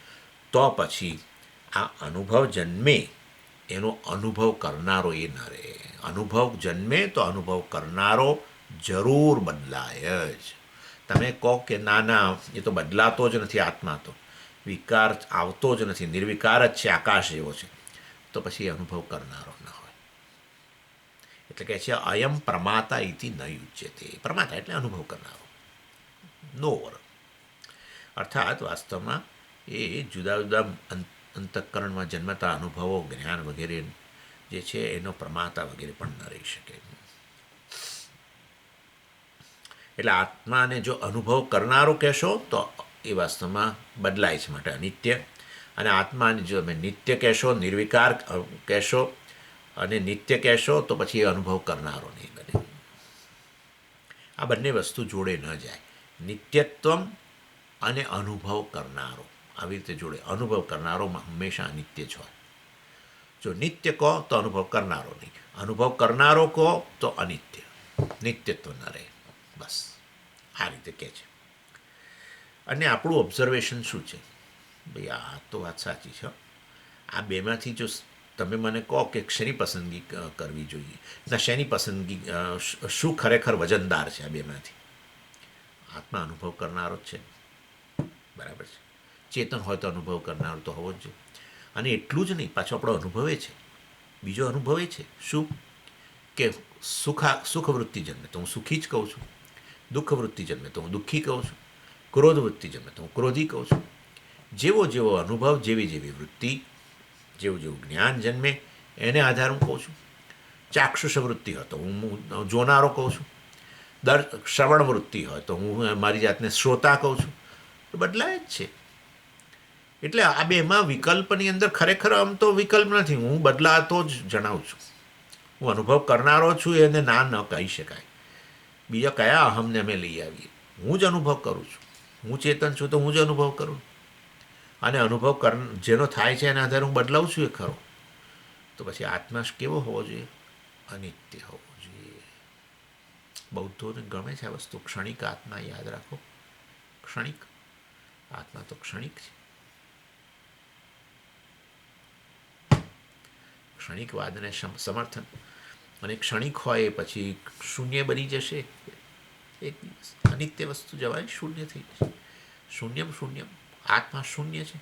તો પછી આ અનુભવ જન્મે એનો અનુભવ કરનારો એ ન રહે. અનુભવ જન્મે તો અનુભવ કરનારો જરૂર બદલાય જ. તમે કહો કે ના ના, એ તો બદલાતો જ નથી, આત્મા તો વિકાર આવતો જ નથી, નિર્વિકાર જ છે, આકાશ જેવો છે, તો પછી એ અનુભવ કરનારો ન હોય. એટલે કહે છે અયમ પ્રમાતા ઇતિ ન યુજ્યતે. પ્રમાતા એટલે અનુભવ કરનારો, નોર. અર્થાત વાસ્તવમાં એ જુદા જુદા અંતઃકરણમાં જન્મતા અનુભવો, જ્ઞાન વગેરે જે છે એનો પ્રમાતા વગેરે પણ ન રહી શકે. એટલે આત્માને જો અનુભવ કરનારો કહેશો તો એ વાસ્તવમાં બદલાય છે, માટે અનિત્ય. અને આત્માને જો તમે નિત્ય કહેશો, નિર્વિકાર કહેશો અને નિત્ય કહેશો, તો પછી એ અનુભવ કરનારો નહીં બને. આ બંને વસ્તુ જોડે ન જાય. નિત્યત્વમ અને અનુભવ કરનારો આવી રીતે જોડે. અનુભવ કરનારો હંમેશા અનિત્ય જ હોય. જો નિત્ય કહો તો અનુભવ કરનારો નહીં, અનુભવ કરનારો કહો તો અનિત્ય, નિત્યત્વ ન રહે. બસ આ રીતે કહે છે. અને આપણું ઓબ્ઝર્વેશન શું છે? ભાઈ આ તો વાત સાચી છે. આ બેમાંથી જો તમે મને કહો કે શેની પસંદગી કરવી જોઈએ, ના શેની પસંદગી, શું ખરેખર વજનદાર છે આ બેમાંથી? આત્મા અનુભવ કરનારો જ છે, બરાબર છે. ચેતન હોય તો અનુભવ કરનારો તો હોવો જ જોઈએ. અને એટલું જ નહીં, પાછો આપણો અનુભવે છે. બીજો અનુભવ એ છે શું કે સુખ વૃત્તિ જન્મે તો હું સુખી જ કહું છું, દુઃખ વૃત્તિ જન્મે તો હું દુઃખી કહું છું, ક્રોધ વૃત્તિ જન્મે તો હું ક્રોધી કહું છું. જેવો જેવો અનુભવ, જેવી જેવી વૃત્તિ, જેવું જેવું જ્ઞાન જન્મે, એને આધાર હું કહું છું. ચાક્ષુષ વૃત્તિ હોય તો હું જોનારો કહું છું, શ્રવણ વૃત્તિ હોય તો હું મારી જાતને શ્રોતા કહું છું, તો બદલાય જ છે. એટલે આ બેમાં વિકલ્પની અંદર ખરેખર આમ તો વિકલ્પ નથી, હું બદલાતો જ જણાવું છું. હું અનુભવ કરનારો છું એને ના ન કહી શકાય. બીજા કયા અહમને અમે લઈ આવીએ? હું જ અનુભવ કરું છું, હું ચેતન છું તો હું જ અનુભવ કરું. અને અનુભવ જેનો થાય છે એના આધારે હું બદલાવું છું એ ખરો. તો પછી આત્મા કેવો હોવો જોઈએ? અનિત્ય હોવો જોઈએ. બૌદ્ધોને ગમે છે આ વસ્તુ. ક્ષણિક આત્મા યાદ રાખો. ક્ષણિક આત્મા તો ક્ષણિક છે. ક્ષણિકવાદને સમર્થન. અને ક્ષણિક હોય એ પછી શૂન્ય બની જશે એક દિવસ. અનિત્ય વસ્તુ જવાય શૂન્ય થઈ જશે. શૂન્યમ શૂન્યમ. આત્મા શૂન્ય છે,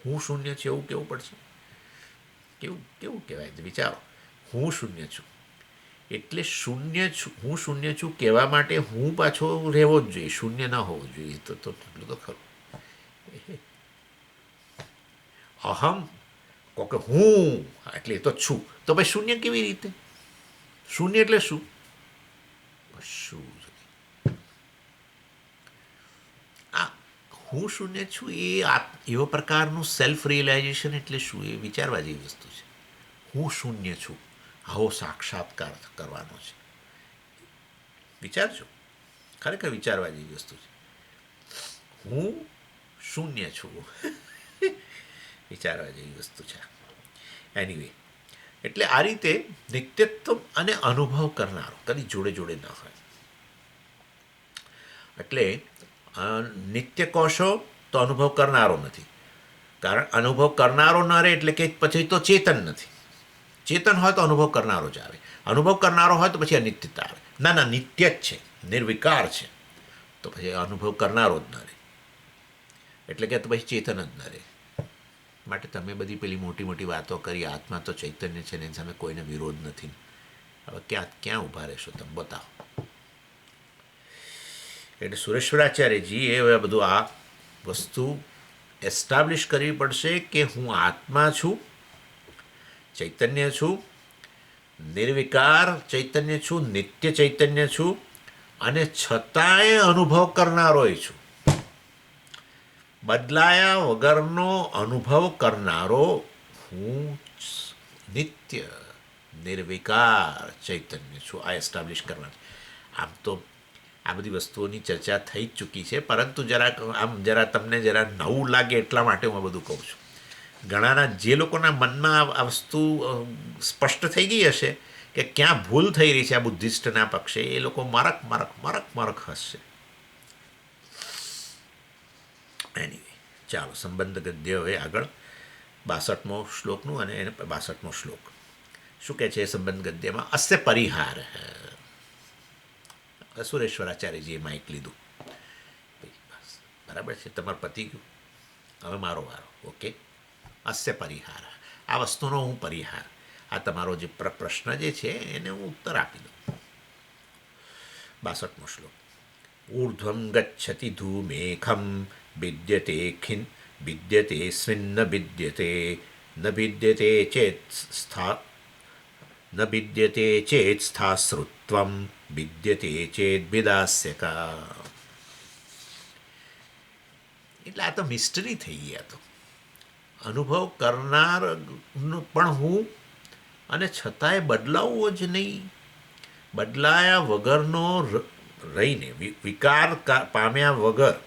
હું શૂન્ય છે એવું કેવું પડશે. કેવું કેવું કહેવાય? વિચારો, હું શૂન્ય છું એટલે શૂન્ય છું. હું શૂન્ય છું કહેવા માટે હું પાછો રહેવો જ જોઈએ, શૂન્ય ન હોવો જોઈએ. તો એટલું તો ખરું. અહમ કે હું એટલે એ તો છું, તો ભાઈ શૂન્ય કેવી રીતે? શૂન્ય એટલે શું? શું આ હું શૂન્ય છું એ એવો પ્રકારનું સેલ્ફ રિયલાઇઝેશન એટલે શું? એ વિચારવા જેવી વસ્તુ છે. હું શૂન્ય છું, આવો સાક્ષાત્કાર કરવાનો છે. વિચારજો, ખરેખર વિચારવા જેવી વસ્તુ છે. હું શૂન્ય છું વિચારવા જેવી વસ્તુ છે. એનીવે, એટલે આ રીતે નિત્યત્વ અને અનુભવ કરનારો કદી જોડે જોડે ન હોય. એટલે નિત્ય કોશો તો અનુભવ કરનારો નથી. કારણ અનુભવ કરનારો ન રહે એટલે કે પછી તો ચેતન નથી. ચેતન હોય તો અનુભવ કરનારો જ આવે. અનુભવ કરનારો હોય તો પછી અનિત્યતા આવે. ના ના, નિત્ય જ છે, નિર્વિકાર છે, તો પછી અનુભવ કરનારો જ ન રહે. એટલે કે તો પછી ચેતન જ ન રહે. માટે તમે બધી પેલી મોટી મોટી વાતો કરી, આત્મા તો ચૈતન્ય છે ને એની સામે કોઈને વિરોધ નથી. હવે ક્યાં ઊભા રહેશો તમે? બતાવો. એટલે સુરેશ્વરાચાર્યજી એ બધું આ વસ્તુ એસ્ટાબ્લિશ કરવી પડશે કે હું આત્મા છું, ચૈતન્ય છું, નિર્વિકાર ચૈતન્ય છું, નિત્ય ચૈતન્ય છું, અને છતાંય અનુભવ કરનારોય છું. બદલાયા વગરનો અનુભવ કરનારો હું નિત્ય નિર્વિકાર ચૈતન્ય છું. આ એસ્ટાબ્લિશ કરવાનું. આમ તો આ બધી વસ્તુઓની ચર્ચા થઈ જ ચૂકી છે, પરંતુ જરા તમને જરા નવું લાગે એટલા માટે હું આ બધું કહું છું. ઘણાના જે લોકોના મનમાં આ વસ્તુ સ્પષ્ટ થઈ ગઈ હશે કે ક્યાં ભૂલ થઈ રહી છે આ બુદ્ધિસ્ટના પક્ષે, એ લોકો મરક મરક મરક મરક હસશે. એનીવે, ચાલો સંબંધ ગદ્ય હવે આગળ 62મો શ્લોકનું. અને એને 62મો શ્લોક શું કહે છે સંબંધ ગદ્યમાં? અસ્ય પરિહાર. સુરેશ્વરાચાર્યજીએ માઇક લીધું. બરાબર છે, તમારો પતિ ગયું, હવે મારો વારો. ઓકે, અસ્ય પરિહાર. આ વસ્તુનો હું પરિહાર, આ તમારો જે પ્રશ્ન જે છે એને હું ઉત્તર આપી દઉં. 62મો શ્લોક. ઊર્ધ્વં ગચ્છતિ ધૂમેખમ વિદ્યતે સ્મિન્ન વિદ્યતે ન વિદ્યતે ચેત સ્થાશ્રુત્વમ વિદ્યતે ચેત વિદાસ્યકા. એટલે આ તો મિસ્ટરી થઈ ગયા. તો અનુભવ કરનાર પણ હું, અને છતાંય બદલાવવો જ નહીં. બદલાયા વગરનો રહીને, વિકાર પામ્યા વગર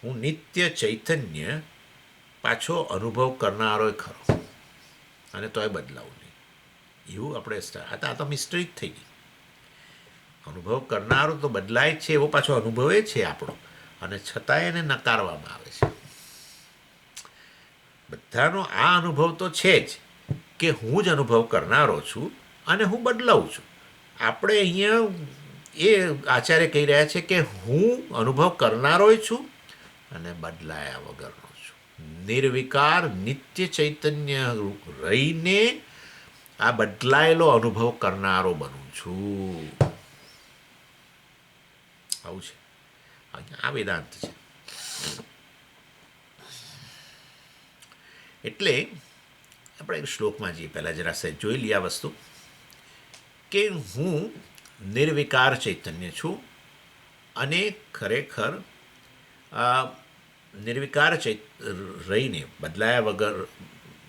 હું નિત્ય ચૈતન્ય પાછો અનુભવ કરનારો ખરો, અને તોય બદલાવું નહીં. એવું આપણે આ તો મિસ્ટરી જ થઈ ગઈ. અનુભવ કરનારો તો બદલાય જ છે, એવો પાછો અનુભવે છે આપણો, અને છતાંય એને નકારવામાં આવે છે. બધાનો આ અનુભવ તો છે જ કે હું જ અનુભવ કરનારો છું અને હું બદલાવું છું. આપણે અહીંયા એ આચાર્ય કહી રહ્યા છે કે હું અનુભવ કરનારોય છું અને બદલાયા વગરનો છું. નિર્વિકાર નિત્ય ચૈતન્ય રહીને આ બદલાયેલો અનુભવ કરનારો બનું છું. આવું છે, આ વેદાંત છે. એટલે આપણે શ્લોકમાં જઈએ પહેલાં જરા સહેજ જોઈ લઈએ આ વસ્તુ. કે હું નિર્વિકાર ચૈતન્ય છું અને ખરેખર આ નિર્વિકાર રહીને બદલાયા વગર,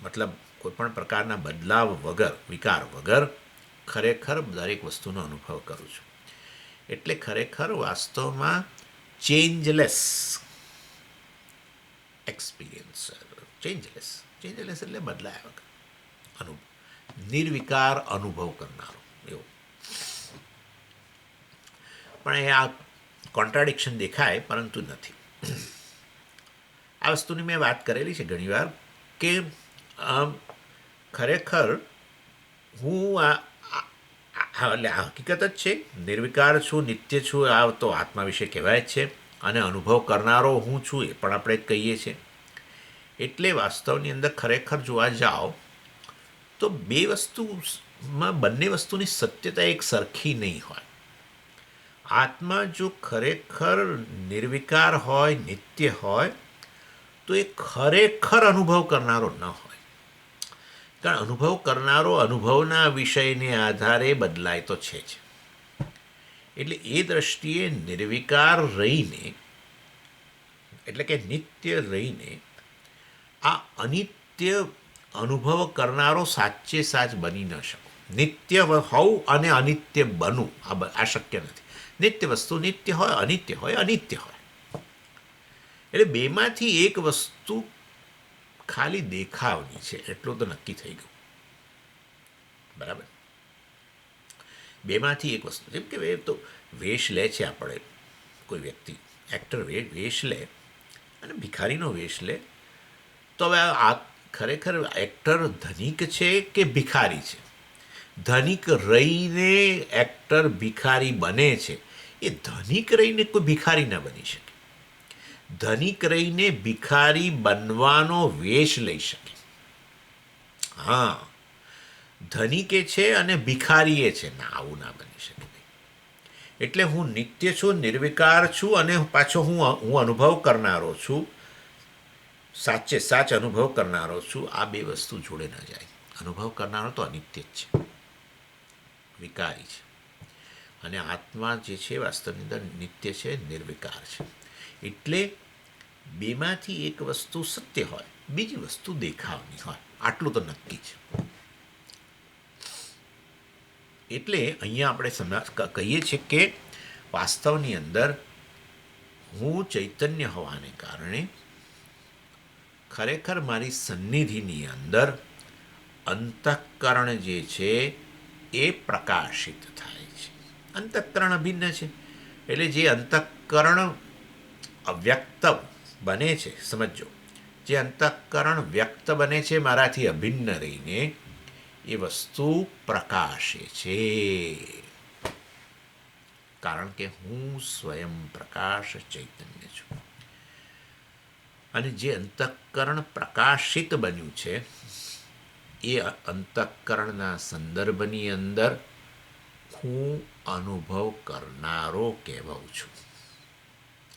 મતલબ કોઈપણ પ્રકારના બદલાવ વગર, વિકાર વગર ખરેખર દરેક વસ્તુનો અનુભવ કરું છું. એટલે ખરેખર વાસ્તવમાં ચેન્જલેસ એક્સપિરિયન્સ. ચેન્જલેસ એટલે બદલાયા વગર નિર્વિકાર અનુભવ કરનારો એવો. પણ એ આ કોન્ટ્રાડિક્શન દેખાય, પરંતુ નથી. આ વસ્તુની મેં વાત કરેલી છે ઘણીવાર કે ખરેખર હું એટલે આ હકીકત જ છે, નિર્વિકાર છું, નિત્ય છું. આ તો આત્મા વિશે કહેવાય જ છે, અને અનુભવ કરનારો હું છું એ પણ આપણે કહીએ છીએ. એટલે વાસ્તવની અંદર ખરેખર જોવા જાઓ તો બે વસ્તુમાં બંને વસ્તુની સત્યતા એક સરખી નહીં હોય. આત્મા જો ખરેખર નિર્વિકાર હોય, નિત્ય હોય, તો એ ખરેખર અનુભવ કરનારો ન હોય. કારણ અનુભવ કરનારો અનુભવના વિષયને આધારે બદલાય તો છે જ. એટલે એ દૃષ્ટિએ નિર્વિકાર રહીને, એટલે કે નિત્ય રહીને આ અનિત્ય અનુભવ કરનારો સાચે સાચ બની ન શકો. નિત્ય હોવું અને અનિત્ય બનવું આ શક્ય નથી. નિત્ય વસ્તુ નિત્ય હોય, અનિત્ય હોય અનિત્ય હોય. એટલે બેમાંથી એક વસ્તુ ખાલી દેખાવની છે, એટલું તો નક્કી થઈ ગયું. બરાબર. બેમાંથી એક વસ્તુ, જેમ કે તો વેશ લે છે, આપણે કોઈ વ્યક્તિ એક્ટર વેશ લે અને ભિખારીનો વેશ લે, તો હવે આ ખરેખર એક્ટર ધનિક છે કે ભિખારી છે? ધનિક રહીને એક્ટર ભિખારી બને છે. એ ધનિક રહીને કોઈ ભિખારી ન બની શકે. ધનિક રહીને ભિખારી બનવાનો વેશ લઈ શકે. હા, ધનિકે છે અને ભિખારીએ છે, ના, આવું ના બની શકે. એટલે હું નિત્ય છું, નિર્વિકાર છું, અને પાછો હું અનુભવ કરનારો છું, સાચે સાચ અનુભવ કરનારો છું. આ બે વસ્તુ જોડે ન જાય. અનુભવ કરનારો તો અનિત્ય જ છે, વિકારી છે, અને આત્મા જે છે વાસ્તવની અંદર નિત્ય છે, નિર્વિકાર છે. એટલે બેમાંથી એક વસ્તુ સત્ય હોય, બીજી વસ્તુ દેખાવની હોય, આટલું તો નક્કી છે. એટલે અહીંયા આપણે કહીએ છીએ કે વાસ્તવની અંદર હું ચૈતન્ય હોવાને કારણે ખરેખર મારી સન્નિધિની અંદર અંતઃકરણ જે છે એ પ્રકાશિત થાય છે. અંતઃકરણ અભિન્ન છે, એટલે જે અંતઃકરણ અવ્યક્ત બને છે, સમજો, જે અંતઃકરણ વ્યક્ત બને છે મારાથી અભિન્ન રહીને, એ વસ્તુ પ્રકાશે છે. કારણ કે હું સ્વયં પ્રકાશ ચૈતન્ય છું. અને જે અંતઃકરણ પ્રકાશિત બન્યું છે એ અંતઃકરણના સંદર્ભની અંદર હું અનુભવ કરનારો કહેવાઉં છું.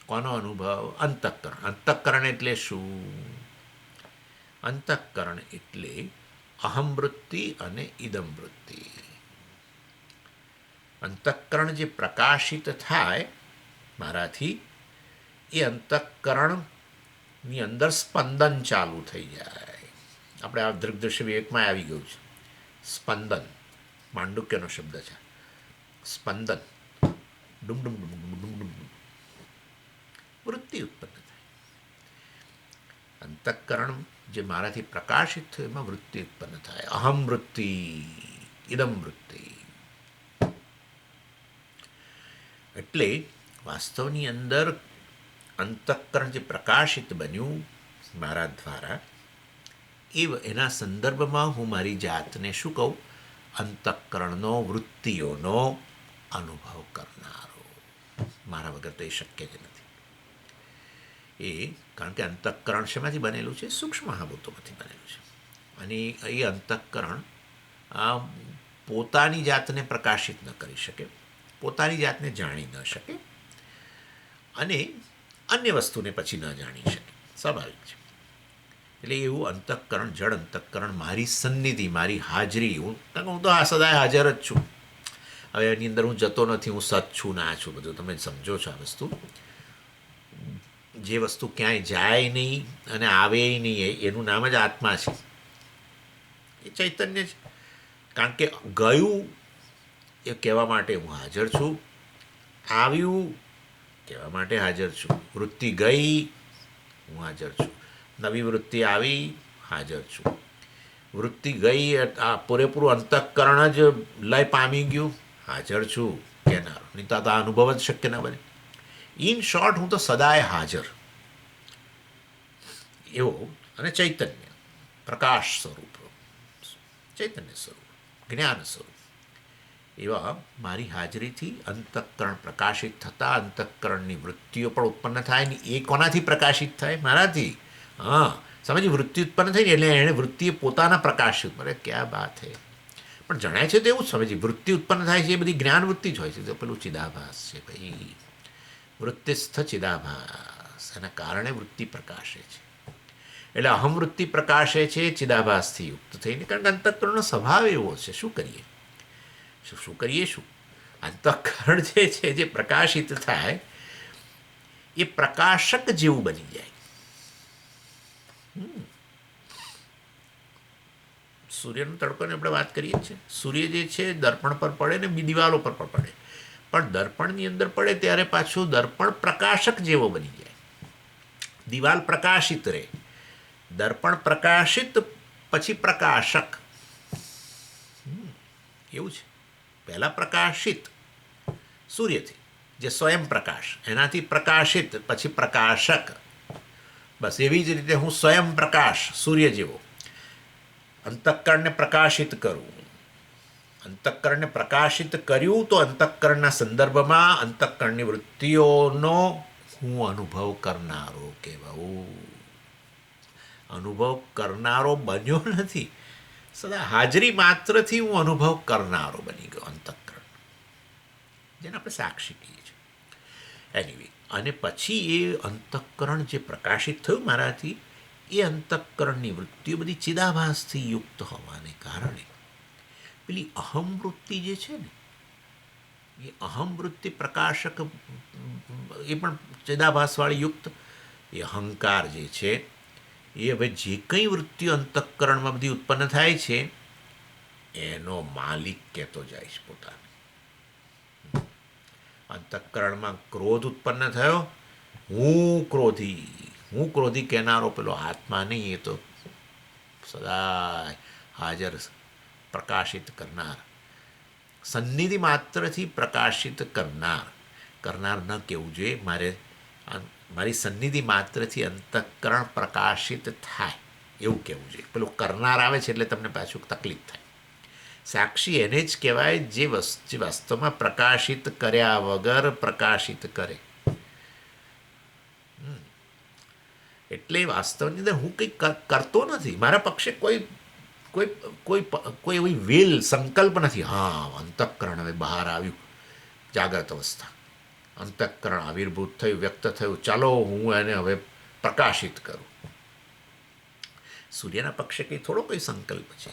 કોનો અનુભવ? અંતઃકરણ. અંતઃકરણ એટલે શું? અંતઃકરણ એટલે અહમ વૃત્તિ અને ઇદમ વૃત્તિ. અંતઃકરણ જે પ્રકાશિત થાય મારાથી, એ અંતઃકરણની અંદર સ્પંદન ચાલુ થઈ જાય. આપણે આ દૃગ્દૃશ્ય વિવેકમાં આવી ગયું છે. સ્પંદન માંડુક્યનો શબ્દ છે. સ્પંદન, ડુમ ડુમ ડુમ ડુમ ડુમ ડુમ, વૃત્તિ ઉત્પન્ન થાય. અંતઃકરણ જે મારાથી પ્રકાશિત થયું એમાં વૃત્તિ ઉત્પન્ન થાય. અહમ વૃત્તિ, ઇદમ વૃત્તિ. એટલે વાસ્તવની અંદર અંતઃકરણ જે પ્રકાશિત બન્યું મારા દ્વારા, એના સંદર્ભમાં હું મારી જાતને શું કહું? અંતઃકરણનો, વૃત્તિઓનો અનુભવ કરનારો. મારા વગર તો એ શક્ય જ નથી. એ કારણ કે અંતઃકરણ શેમાંથી બનેલું છે? સૂક્ષ્મ મહાભૂતોમાંથી બનેલું છે. અને એ અંતઃકરણ પોતાની જાતને પ્રકાશિત ન કરી શકે, પોતાની જાતને જાણી ન શકે, અને અન્ય વસ્તુને પછી ન જાણી શકે. સ્વાભાવિક છે. એટલે એવું અંતઃકરણ, જળ અંતઃકરણ મારી સન્નિધિ, મારી હાજરી, હું તો સદાય હાજર જ છું, હવે એની અંદર હું જતો નથી, હું સત છું ના છું, બધું તમે સમજો છો આ વસ્તુ. જે વસ્તુ ક્યાંય જાય નહીં અને આવે નહીં એનું નામ જ આત્મા છે, એ ચૈતન્ય છે. કારણ કે ગયું એ કહેવા માટે હું હાજર છું, આવ્યું કહેવા માટે હાજર છું, વૃત્તિ ગઈ હું હાજર છું, નવી વૃત્તિ આવી હાજર છું. વૃત્તિ ગઈ આ પૂરેપૂરું અંતઃકરણ જ લય પામી ગયું હાજર છું કહેનારો, નહીં તો આ અનુભવ જ શક્ય ન બને. ઇન શોર્ટ હું તો સદાય હાજર એવો. અને ચૈતન્ય પ્રકાશ સ્વરૂપ, ચૈતન્ય સ્વરૂપ, જ્ઞાન સ્વરૂપ એવા મારી હાજરીથી અંતઃકરણ પ્રકાશિત થતાં અંતઃકરણની વૃત્તિઓ પણ ઉત્પન્ન થાય ને એ કોનાથી પ્રકાશિત થાય? મારાથી. હા, સમજી, વૃત્તિ ઉત્પન્ન થઈ ને એટલે એણે વૃત્તિએ પોતાના પ્રકાશિત, અરે ક્યાં વાત હે. પણ જણાય છે તો એવું જ સમજી, વૃત્તિ ઉત્પન્ન થાય છે એ બધી જ્ઞાન વૃત્તિ જ હોય છે, તો પેલું ચિદાભાસ છે ભાઈ, વૃત્તિસ્થ ચિદાભાસ, એના કારણે વૃત્તિ પ્રકાશે છે. એટલે અહમવૃત્તિ પ્રકાશે છે ચિદાભાસથી યુક્ત થઈને, કારણ કે અંતઃકરણનો સ્વભાવ એવો છે. શું કરીએ, શું કરીએ શું? અંતઃકરણ જે છે જે પ્રકાશિત થાય એ પ્રકાશક જેવું બની જાય. સૂર્યનો તડકોને આપણે વાત કરીએ છીએ, સૂર્ય જે છે દર્પણ પર પડે ને દિવાલો પર પણ પડે, પણ દર્પણની અંદર પડે ત્યારે પાછું દર્પણ પ્રકાશક જેવો બની જાય. દિવાલ પ્રકાશિત રહે, દર્પણ પ્રકાશિત પછી પ્રકાશક, એવું છે. પહેલાં પ્રકાશિત સૂર્યથી જે સ્વયં પ્રકાશ, એનાથી પ્રકાશિત પછી પ્રકાશક. બસ એવી જ રીતે હું સ્વયં પ્રકાશ સૂર્ય જેવો અંતઃકરણને પ્રકાશિત કરું. અંતઃકરણને પ્રકાશિત કર્યું તો અંતઃકરણના સંદર્ભમાં અંતઃકરણની વૃત્તિઓનો હું અનુભવ કરનારો કહેવાઉં. અનુભવ કરનારો બન્યો નથી, સદા હાજરી માત્રથી હું અનુભવ કરનારો બની ગયો અંતઃકરણ, જેને આપણે સાક્ષી કહીએ છીએ. એનીવે, અને પછી એ અંતઃકરણ જે પ્રકાશિત થયું મારાથી, એ અંતઃકરણની વૃત્તિઓ બધી ચિદાભાસથી યુક્ત હોવાને કારણે પેલી અહમવૃત્તિ જે છે ને, એ અહમવૃત્તિ પ્રકાશક એ પણ ચિદાભાસવાળી યુક્ત. એ અહંકાર જે છે એ હવે જે કંઈ વૃત્તિઓ અંતઃકરણમાં બધી ઉત્પન્ન થાય છે એનો માલિક કહેતો જાય છે પોતાને. અંતઃકરણમાં ક્રોધ ઉત્પન્ન થયો, હું ક્રોધી કહેનારો પેલો આત્મા નહીં, એ તો સદા હાજર પ્રકાશિત કરનાર, સન્નિધિ માત્રથી પ્રકાશિત કરનાર ન કહેવું જોઈએ. મારી સન્નિધિ માત્રથી અંતઃકરણ પ્રકાશિત થાય એવું કહેવું જોઈએ. પેલું કરનાર આવે છે એટલે તમને પાછું તકલીફ થાય. સાક્ષી એને જ કહેવાય જે વાસ્તવમાં પ્રકાશિત કર્યા વગર પ્રકાશિત કરે. એટલે વાસ્તવની અંદર હું કંઈ કરતો નથી, મારા પક્ષે કોઈ એવી વિલ સંકલ્પ નથી. હા, અંતઃકરણ હવે બહાર આવ્યું, જાગ્રત અવસ્થા, અંતઃકરણ આવિર્ભૂત થયું, વ્યક્ત થયું, ચાલો હું એને હવે પ્રકાશિત કરું. સૂર્યના પક્ષે કંઈ થોડો કોઈ સંકલ્પ છે?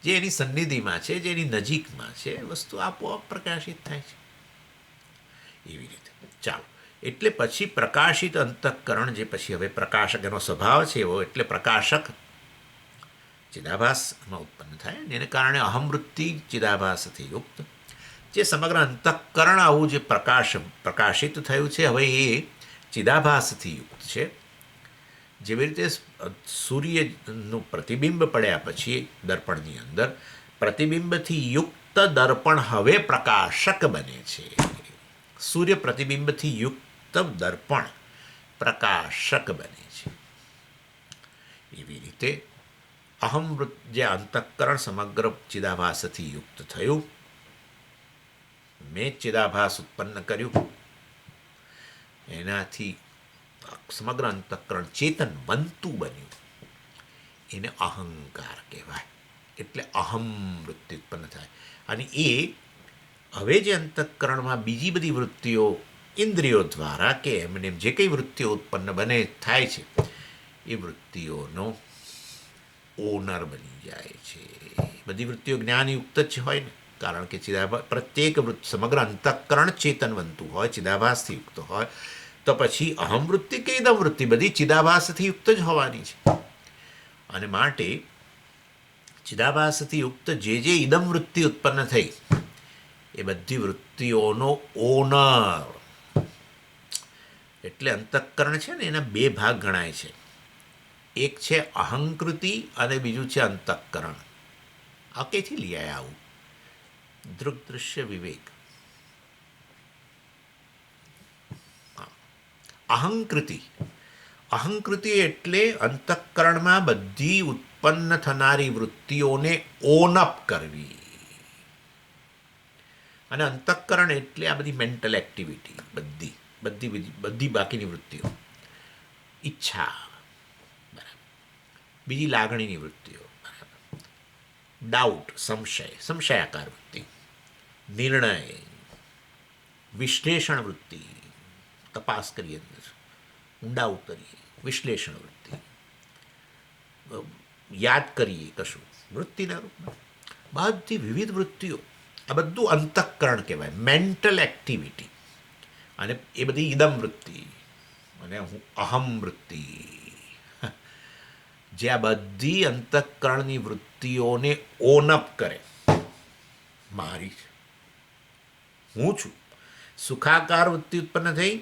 જે એની સન્નિધિમાં છે, જે એની નજીકમાં છે, વસ્તુ આપોઆપ પ્રકાશિત થાય છે. એવી રીતે ચાલો, એટલે પછી પ્રકાશિત અંતઃકરણ જે પછી હવે પ્રકાશક, એનો સ્વભાવ છે એવો, એટલે પ્રકાશક ચિદાભાસમાં ઉત્પન્ન થાય, એને કારણે અહમવૃત્તિ ચિદાભાસથી યુક્ત. જે સમગ્ર અંતઃકરણ આવું જે પ્રકાશિત થયું છે હવે એ ચિદાભાસથી યુક્ત છે. જેવી રીતે સૂર્યનું પ્રતિબિંબ પડ્યા પછી દર્પણની અંદર, પ્રતિબિંબથી યુક્ત દર્પણ હવે પ્રકાશક બને છે. સૂર્ય પ્રતિબિંબથી યુક્ત દર્પણ પ્રકાશક બને છે. એવી રીતે અહમવૃત્ત જે અંતઃકરણ સમગ્ર ચિદાભાસથી યુક્ત થયું, મેં ચિદાભાસ ઉત્પન્ન કર્યું, એનાથી સમગ્ર અંતઃકરણ ચેતન બનતું બન્યું, એને અહંકાર કહેવાય. એટલે અહમ વૃત્તિ ઉત્પન્ન થાય. અને એ હવે જે અંતઃકરણમાં બીજી બધી વૃત્તિઓ ઇન્દ્રિયો દ્વારા કે એમને જે કંઈ વૃત્તિઓ ઉત્પન્ન થાય છે એ વૃત્તિઓનો ઓનર બની જાય છે. બધી વૃત્તિઓ જ્ઞાનયુક્ત જ હોય ને, કારણ કે પ્રત્યેક સમગ્ર અંતઃકરણ ચેતનવંતું હોય, ચિદાભાસથી યુક્ત હોય, તો પછી અહમ વૃત્તિ કે ઇદમ વૃત્તિ બધી ચિદાભાસથી યુક્ત જ હોવાની છે. અને માટે ચિદાભાસથી યુક્ત જે ઇદમ વૃત્તિ ઉત્પન્ન થઈ એ બધી વૃત્તિઓનો ઓનર એટલે અંતઃકરણ છે ને એના બે ભાગ ગણાય છે. એક છે અહંકૃતિ અને બીજું છે અંતઃકરણ. આ ક્યાંથી લઈ આવ્યા આવું? દૃગ્દૃશ્ય વિવેક. અહંકૃતિ અહંકૃતિ એટલે અંતઃકરણમાં બધી ઉત્પન્ન થનારી વૃત્તિઓને ઓનઅપ કરવી. અને અંતઃકરણ એટલે આ બધી મેન્ટલ એક્ટિવિટી, બધી બધી બધી બાકીની વૃત્તિઓ, ઈચ્છા, બીજી લાગણીની વૃત્તિઓ, ડાઉટ, સંશયાકાર વૃત્તિ, નિર્ણય, વિશ્લેષણ વૃત્તિ, તપાસ કરીએ, ઊંડા ઉતરીએ, વિશ્લેષણ વૃત્તિ, યાદ કરીએ કશું વૃત્તિના રૂપમાં, બધી વિવિધ વૃત્તિઓ, આ બધું અંતઃકરણ કહેવાય, મેન્ટલ એક્ટિવિટી. અને એ બધી ઇદમ વૃત્તિ અને અહમ વૃત્તિ, જે આ બધી અંતઃકરણની વૃત્તિઓને ઓનઅપ કરે. મારી છે, હું છું. સુખાકાર વૃત્તિ ઉત્પન્ન થઈ,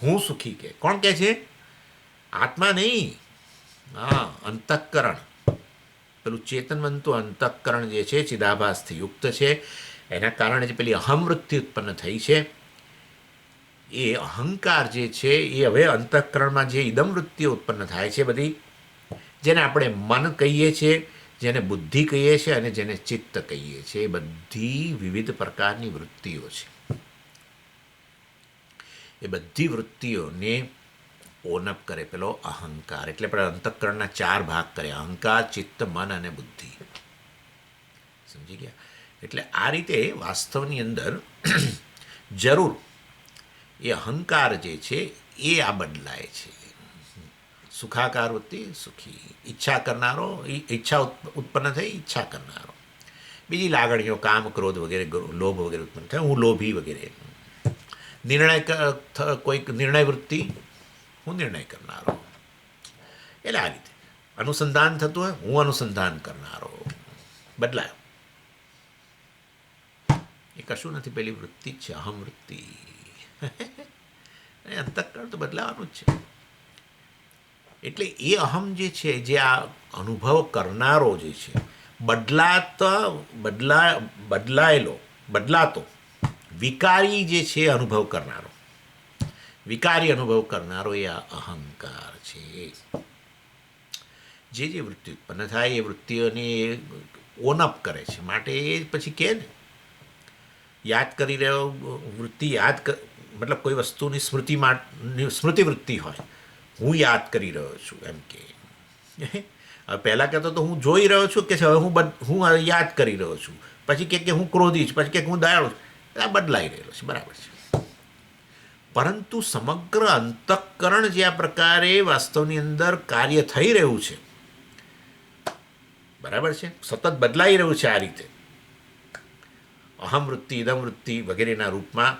હું સુખી કે કોણ કહે છે? આત્મા નહીં, હા અંતઃકરણ. પેલું ચેતનવંતું અંતઃકરણ જે છે ચિદાભાસથી યુક્ત છે, એના કારણે જે પેલી અહમ વૃત્તિ ઉત્પન્ન થઈ છે, એ અહંકાર જે છે એ હવે અંતઃકરણમાં જે ઇદમ વૃત્તિઓ ઉત્પન્ન થાય છે બધી, જેને આપણે મન કહીએ છીએ, જેને બુદ્ધિ કહીએ છીએ અને જેને ચિત્ત કહીએ છીએ, એ બધી વિવિધ પ્રકારની વૃત્તિઓ છે. એ બધી વૃત્તિઓને ઓનઅપ કરે પેલો અહંકાર. એટલે આપણે અંતઃકરણના 4 ભાગ કરે: અહંકાર, ચિત્ત, મન અને બુદ્ધિ. સમજી ગયા? એટલે આ રીતે વાસ્તવની અંદર જરૂર એ અહંકાર જે છે એ આ બદલાય છે. સુખાકાર વૃત્તિ સુખી, ઈચ્છા કરનારો, ઈચ્છા ઉત્પન્ન થઈ, ઈચ્છા કરનારો, બીજી લાગણીઓ કામ, ક્રોધ વગેરે, લોભ વગેરે ઉત્પન્ન થાય, હું લોભી વગેરે. કોઈક નિર્ણય વૃત્તિ, હું નિર્ણય કરનારો. એટલે આ રીતે અનુસંધાન થતું હોય, હું અનુસંધાન કરનારો. બદલાયો એ કશું નથી, પેલી વૃત્તિ જ છે, અહમ વૃત્તિ. અંતઃકરણ તો બદલાવાનું જ છે. એટલે એ અહમ જે છે, જે આ અનુભવ કરનારો જે છે, બદલાતો વિકારી જે છે અનુભવ કરનારો, વિકારી અનુભવ કરનારો એ આ અહંકાર છે. જે વૃત્તિ ઉત્પન્ન થાય એ વૃત્તિઓને ઓનઅપ કરે છે. માટે એ પછી કે ને યાદ કરી રહ્યો, વૃત્તિ મતલબ કોઈ વસ્તુની સ્મૃતિ વૃત્તિ હોય, હું યાદ કરી રહ્યો છું એમ કે. હવે પહેલાં કહેતો તો હું જોઈ રહ્યો છું, કે હવે હું યાદ કરી રહ્યો છું, પછી કે હું ક્રોધી છું, પછી કે હું દયાળુ છું. આ બદલાઈ રહેલો છે, બરાબર છે. પરંતુ સમગ્ર અંતઃકરણ જે આ પ્રકારે વાસ્તવની અંદર કાર્ય થઈ રહ્યું છે, બરાબર છે, સતત બદલાઈ રહ્યું છે આ રીતે, અહમ વૃત્તિ, ઇદમ વૃત્તિ વગેરેના રૂપમાં,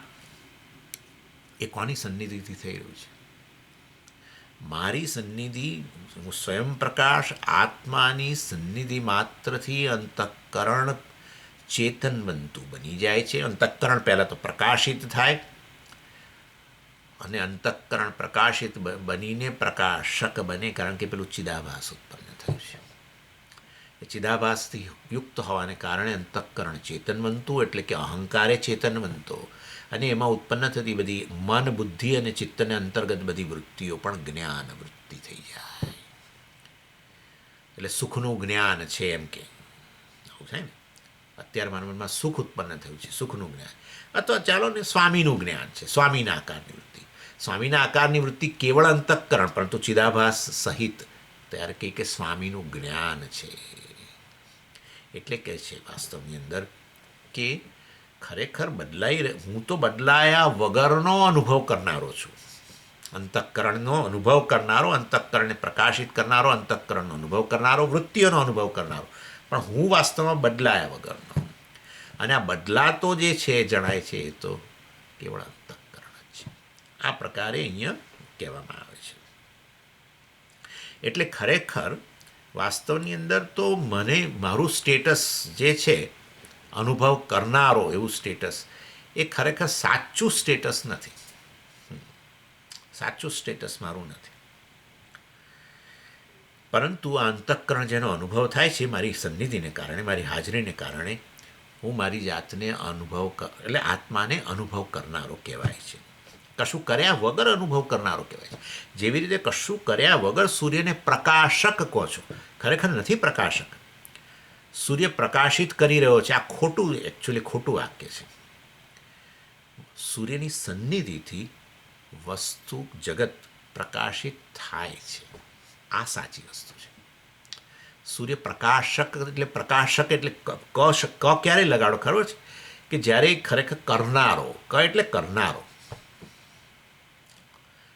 એ કોની સન્નિધિથી થઈ રહ્યું છે? મારી સન્નિધિ, હું સ્વયં પ્રકાશ આત્માની સન્નિધિ માત્રથી અંતઃકરણ ચેતનવંતું બની જાય છે. અંતઃકરણ પહેલાં તો પ્રકાશિત થાય, અને અંતઃકરણ પ્રકાશિત બનીને પ્રકાશક બને, કારણ કે પેલું ચિદાભાસ ઉત્પન્ન થયું છે. એ ચિદાભાસથી યુક્ત હોવાને કારણે અંતઃકરણ ચેતનવંતું, એટલે કે અહંકારે ચેતનવંતો, અને એમાં ઉત્પન્ન થતી બધી મન, બુદ્ધિ અને ચિત્તને અંતર્ગત બધી વૃત્તિઓ પણ જ્ઞાન વૃત્તિ થઈ જાય. એટલે સુખનું જ્ઞાન છે એમ કે આવું છે ને. અત્યારે મારા મનમાં સુખ ઉત્પન્ન થયું છે, સુખનું જ્ઞાન. અથવા ચાલો ને સ્વામીનું જ્ઞાન છે, સ્વામીના આકારની વૃત્તિ. સ્વામીના આકારની વૃત્તિ કેવળ અંતઃકરણ, પરંતુ ચિદાભાસ સહિત, ત્યારે કહે કે સ્વામીનું જ્ઞાન છે. એટલે કે છે વાસ્તવની અંદર કે ખરેખર હું તો બદલાયા વગરનો અનુભવ કરનારો છું. અંતઃકરણનો અનુભવ કરનારો, અંતઃકરણને પ્રકાશિત કરનારો, અંતઃકરણનો અનુભવ કરનારો, વૃત્તિઓનો અનુભવ કરનારો, પણ હું વાસ્તવમાં બદલાયા વગરનો. અને આ બદલાતો જે છે જણાય છે એ તો કેવળ અંતઃકરણ જ છે. આ પ્રકારે અહીંયા કહેવામાં આવે છે. એટલે ખરેખર વાસ્તવની અંદર તો મને મારું સ્ટેટસ જે છે અનુભવ કરનારો એવું સ્ટેટસ એ ખરેખર સાચું સ્ટેટસ નથી. સાચું સ્ટેટસ મારું નથી. પરંતુ આ અંતઃકરણ જેનો અનુભવ થાય છે મારી સન્નિધિને કારણે, મારી હાજરીને કારણે હું મારી જાતને એટલે આત્માને અનુભવ કરનારો કહેવાય છે. કશું કર્યા વગર અનુભવ કરનારો કહેવાય છે. જેવી રીતે કશું કર્યા વગર સૂર્યને પ્રકાશક કહો છો, ખરેખર નથી પ્રકાશક. સૂર્ય પ્રકાશિત કરી રહ્યો છે, આ ખોટું, એકચ્યુઅલી ખોટું વાક્ય છે. સૂર્યની સન્નિધિથી વસ્તુ જગત પ્રકાશિત થાય છે, આ સાચી વસ્તુ છે. સૂર્ય પ્રકાશક એટલે ક ક્યારે લગાડો ખબર છે કે જ્યારે ખરેખર કરનારો, એટલે કરનારો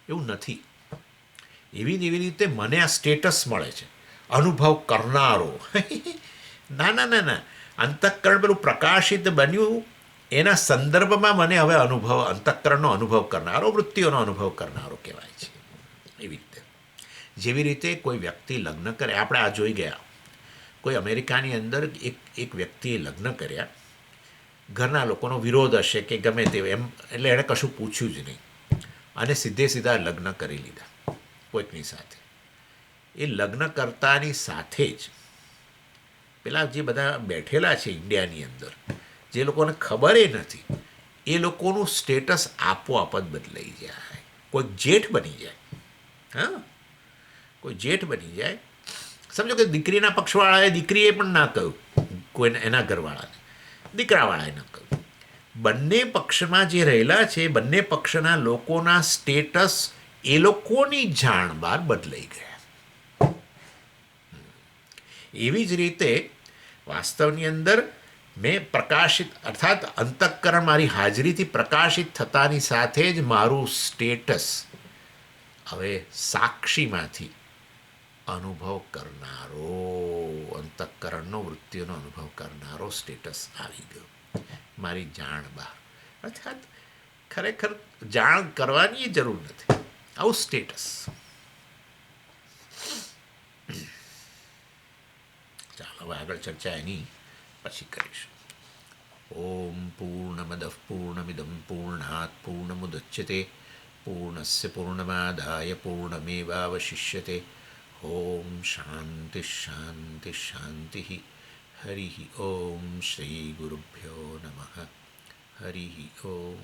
એવું નથી. એવી રીતે મને આ સ્ટેટસ મળે છે અનુભવ કરનારો. ના ના ના ના, અંતઃકરણ પેલું પ્રકાશિત બન્યું એના સંદર્ભમાં મને હવે અંતઃકરણનો અનુભવ કરનારો, વૃત્તિઓનો અનુભવ કરનારો કહેવાય છે. એવી રીતે જેવી રીતે કોઈ વ્યક્તિ લગ્ન કરે, આપણે આ જોઈ ગયા, કોઈ અમેરિકાની અંદર એક વ્યક્તિએ લગ્ન કર્યા, ઘરના લોકોનો વિરોધ હશે કે ગમે તે એમ, એટલે એણે કશું પૂછ્યું જ નહીં અને સીધા લગ્ન કરી લીધા કોઈકની સાથે. એ લગ્ન કરતાની સાથે જ પેલા જે બધા બેઠેલા છે ઇન્ડિયાની અંદર, જે લોકોને ખબર નથી, એ લોકોનું સ્ટેટસ આપોઆપ જ બદલાઈ જાય. કોઈક જેઠ બની જાય, હા, કોઈ જેઠ બની જાય. સમજો કે દીકરીના પક્ષવાળાએ દીકરીએ પણ ના કહ્યું કોઈને, એના ઘરવાળાને, દીકરાવાળાએ ન કહ્યું. બંને પક્ષમાં જે રહેલા છે, બંને પક્ષના લોકોના સ્ટેટસ એ લોકોની જાણ બહાર બદલાઈ ગયા. એવી જ રીતે વાસ્તવની અંદર મેં પ્રકાશિત, અર્થાત અંતઃકરણ મારી હાજરીથી પ્રકાશિત થતાની સાથે જ મારું સ્ટેટસ હવે સાક્ષીમાંથી અનુભવ કરનારો, અંતઃકરણનો, વૃત્તિઓનો અનુભવ કરનારો સ્ટેટસ આવી ગયો. મારી જાણ બહાર, અર્થાત ખરેખર જાણ કરવાની જરૂર નથી, આવું સ્ટેટસ. ચાલો હવે આગળ ચર્ચા એની પછી કરીશું. ઓમ પૂર્ણમદ પૂર્ણમિદમ પૂર્ણાત પૂર્ણમુદચ્યતે પૂર્ણસ્ય પૂર્ણમાદાય પૂર્ણમેવાવશિષ્યતે. ઓમ શાંતિ શાંતિ શાંતિ. હરિ ઓમ શ્રી ગુરુભ્યો નમઃ. હરિ ઓમ.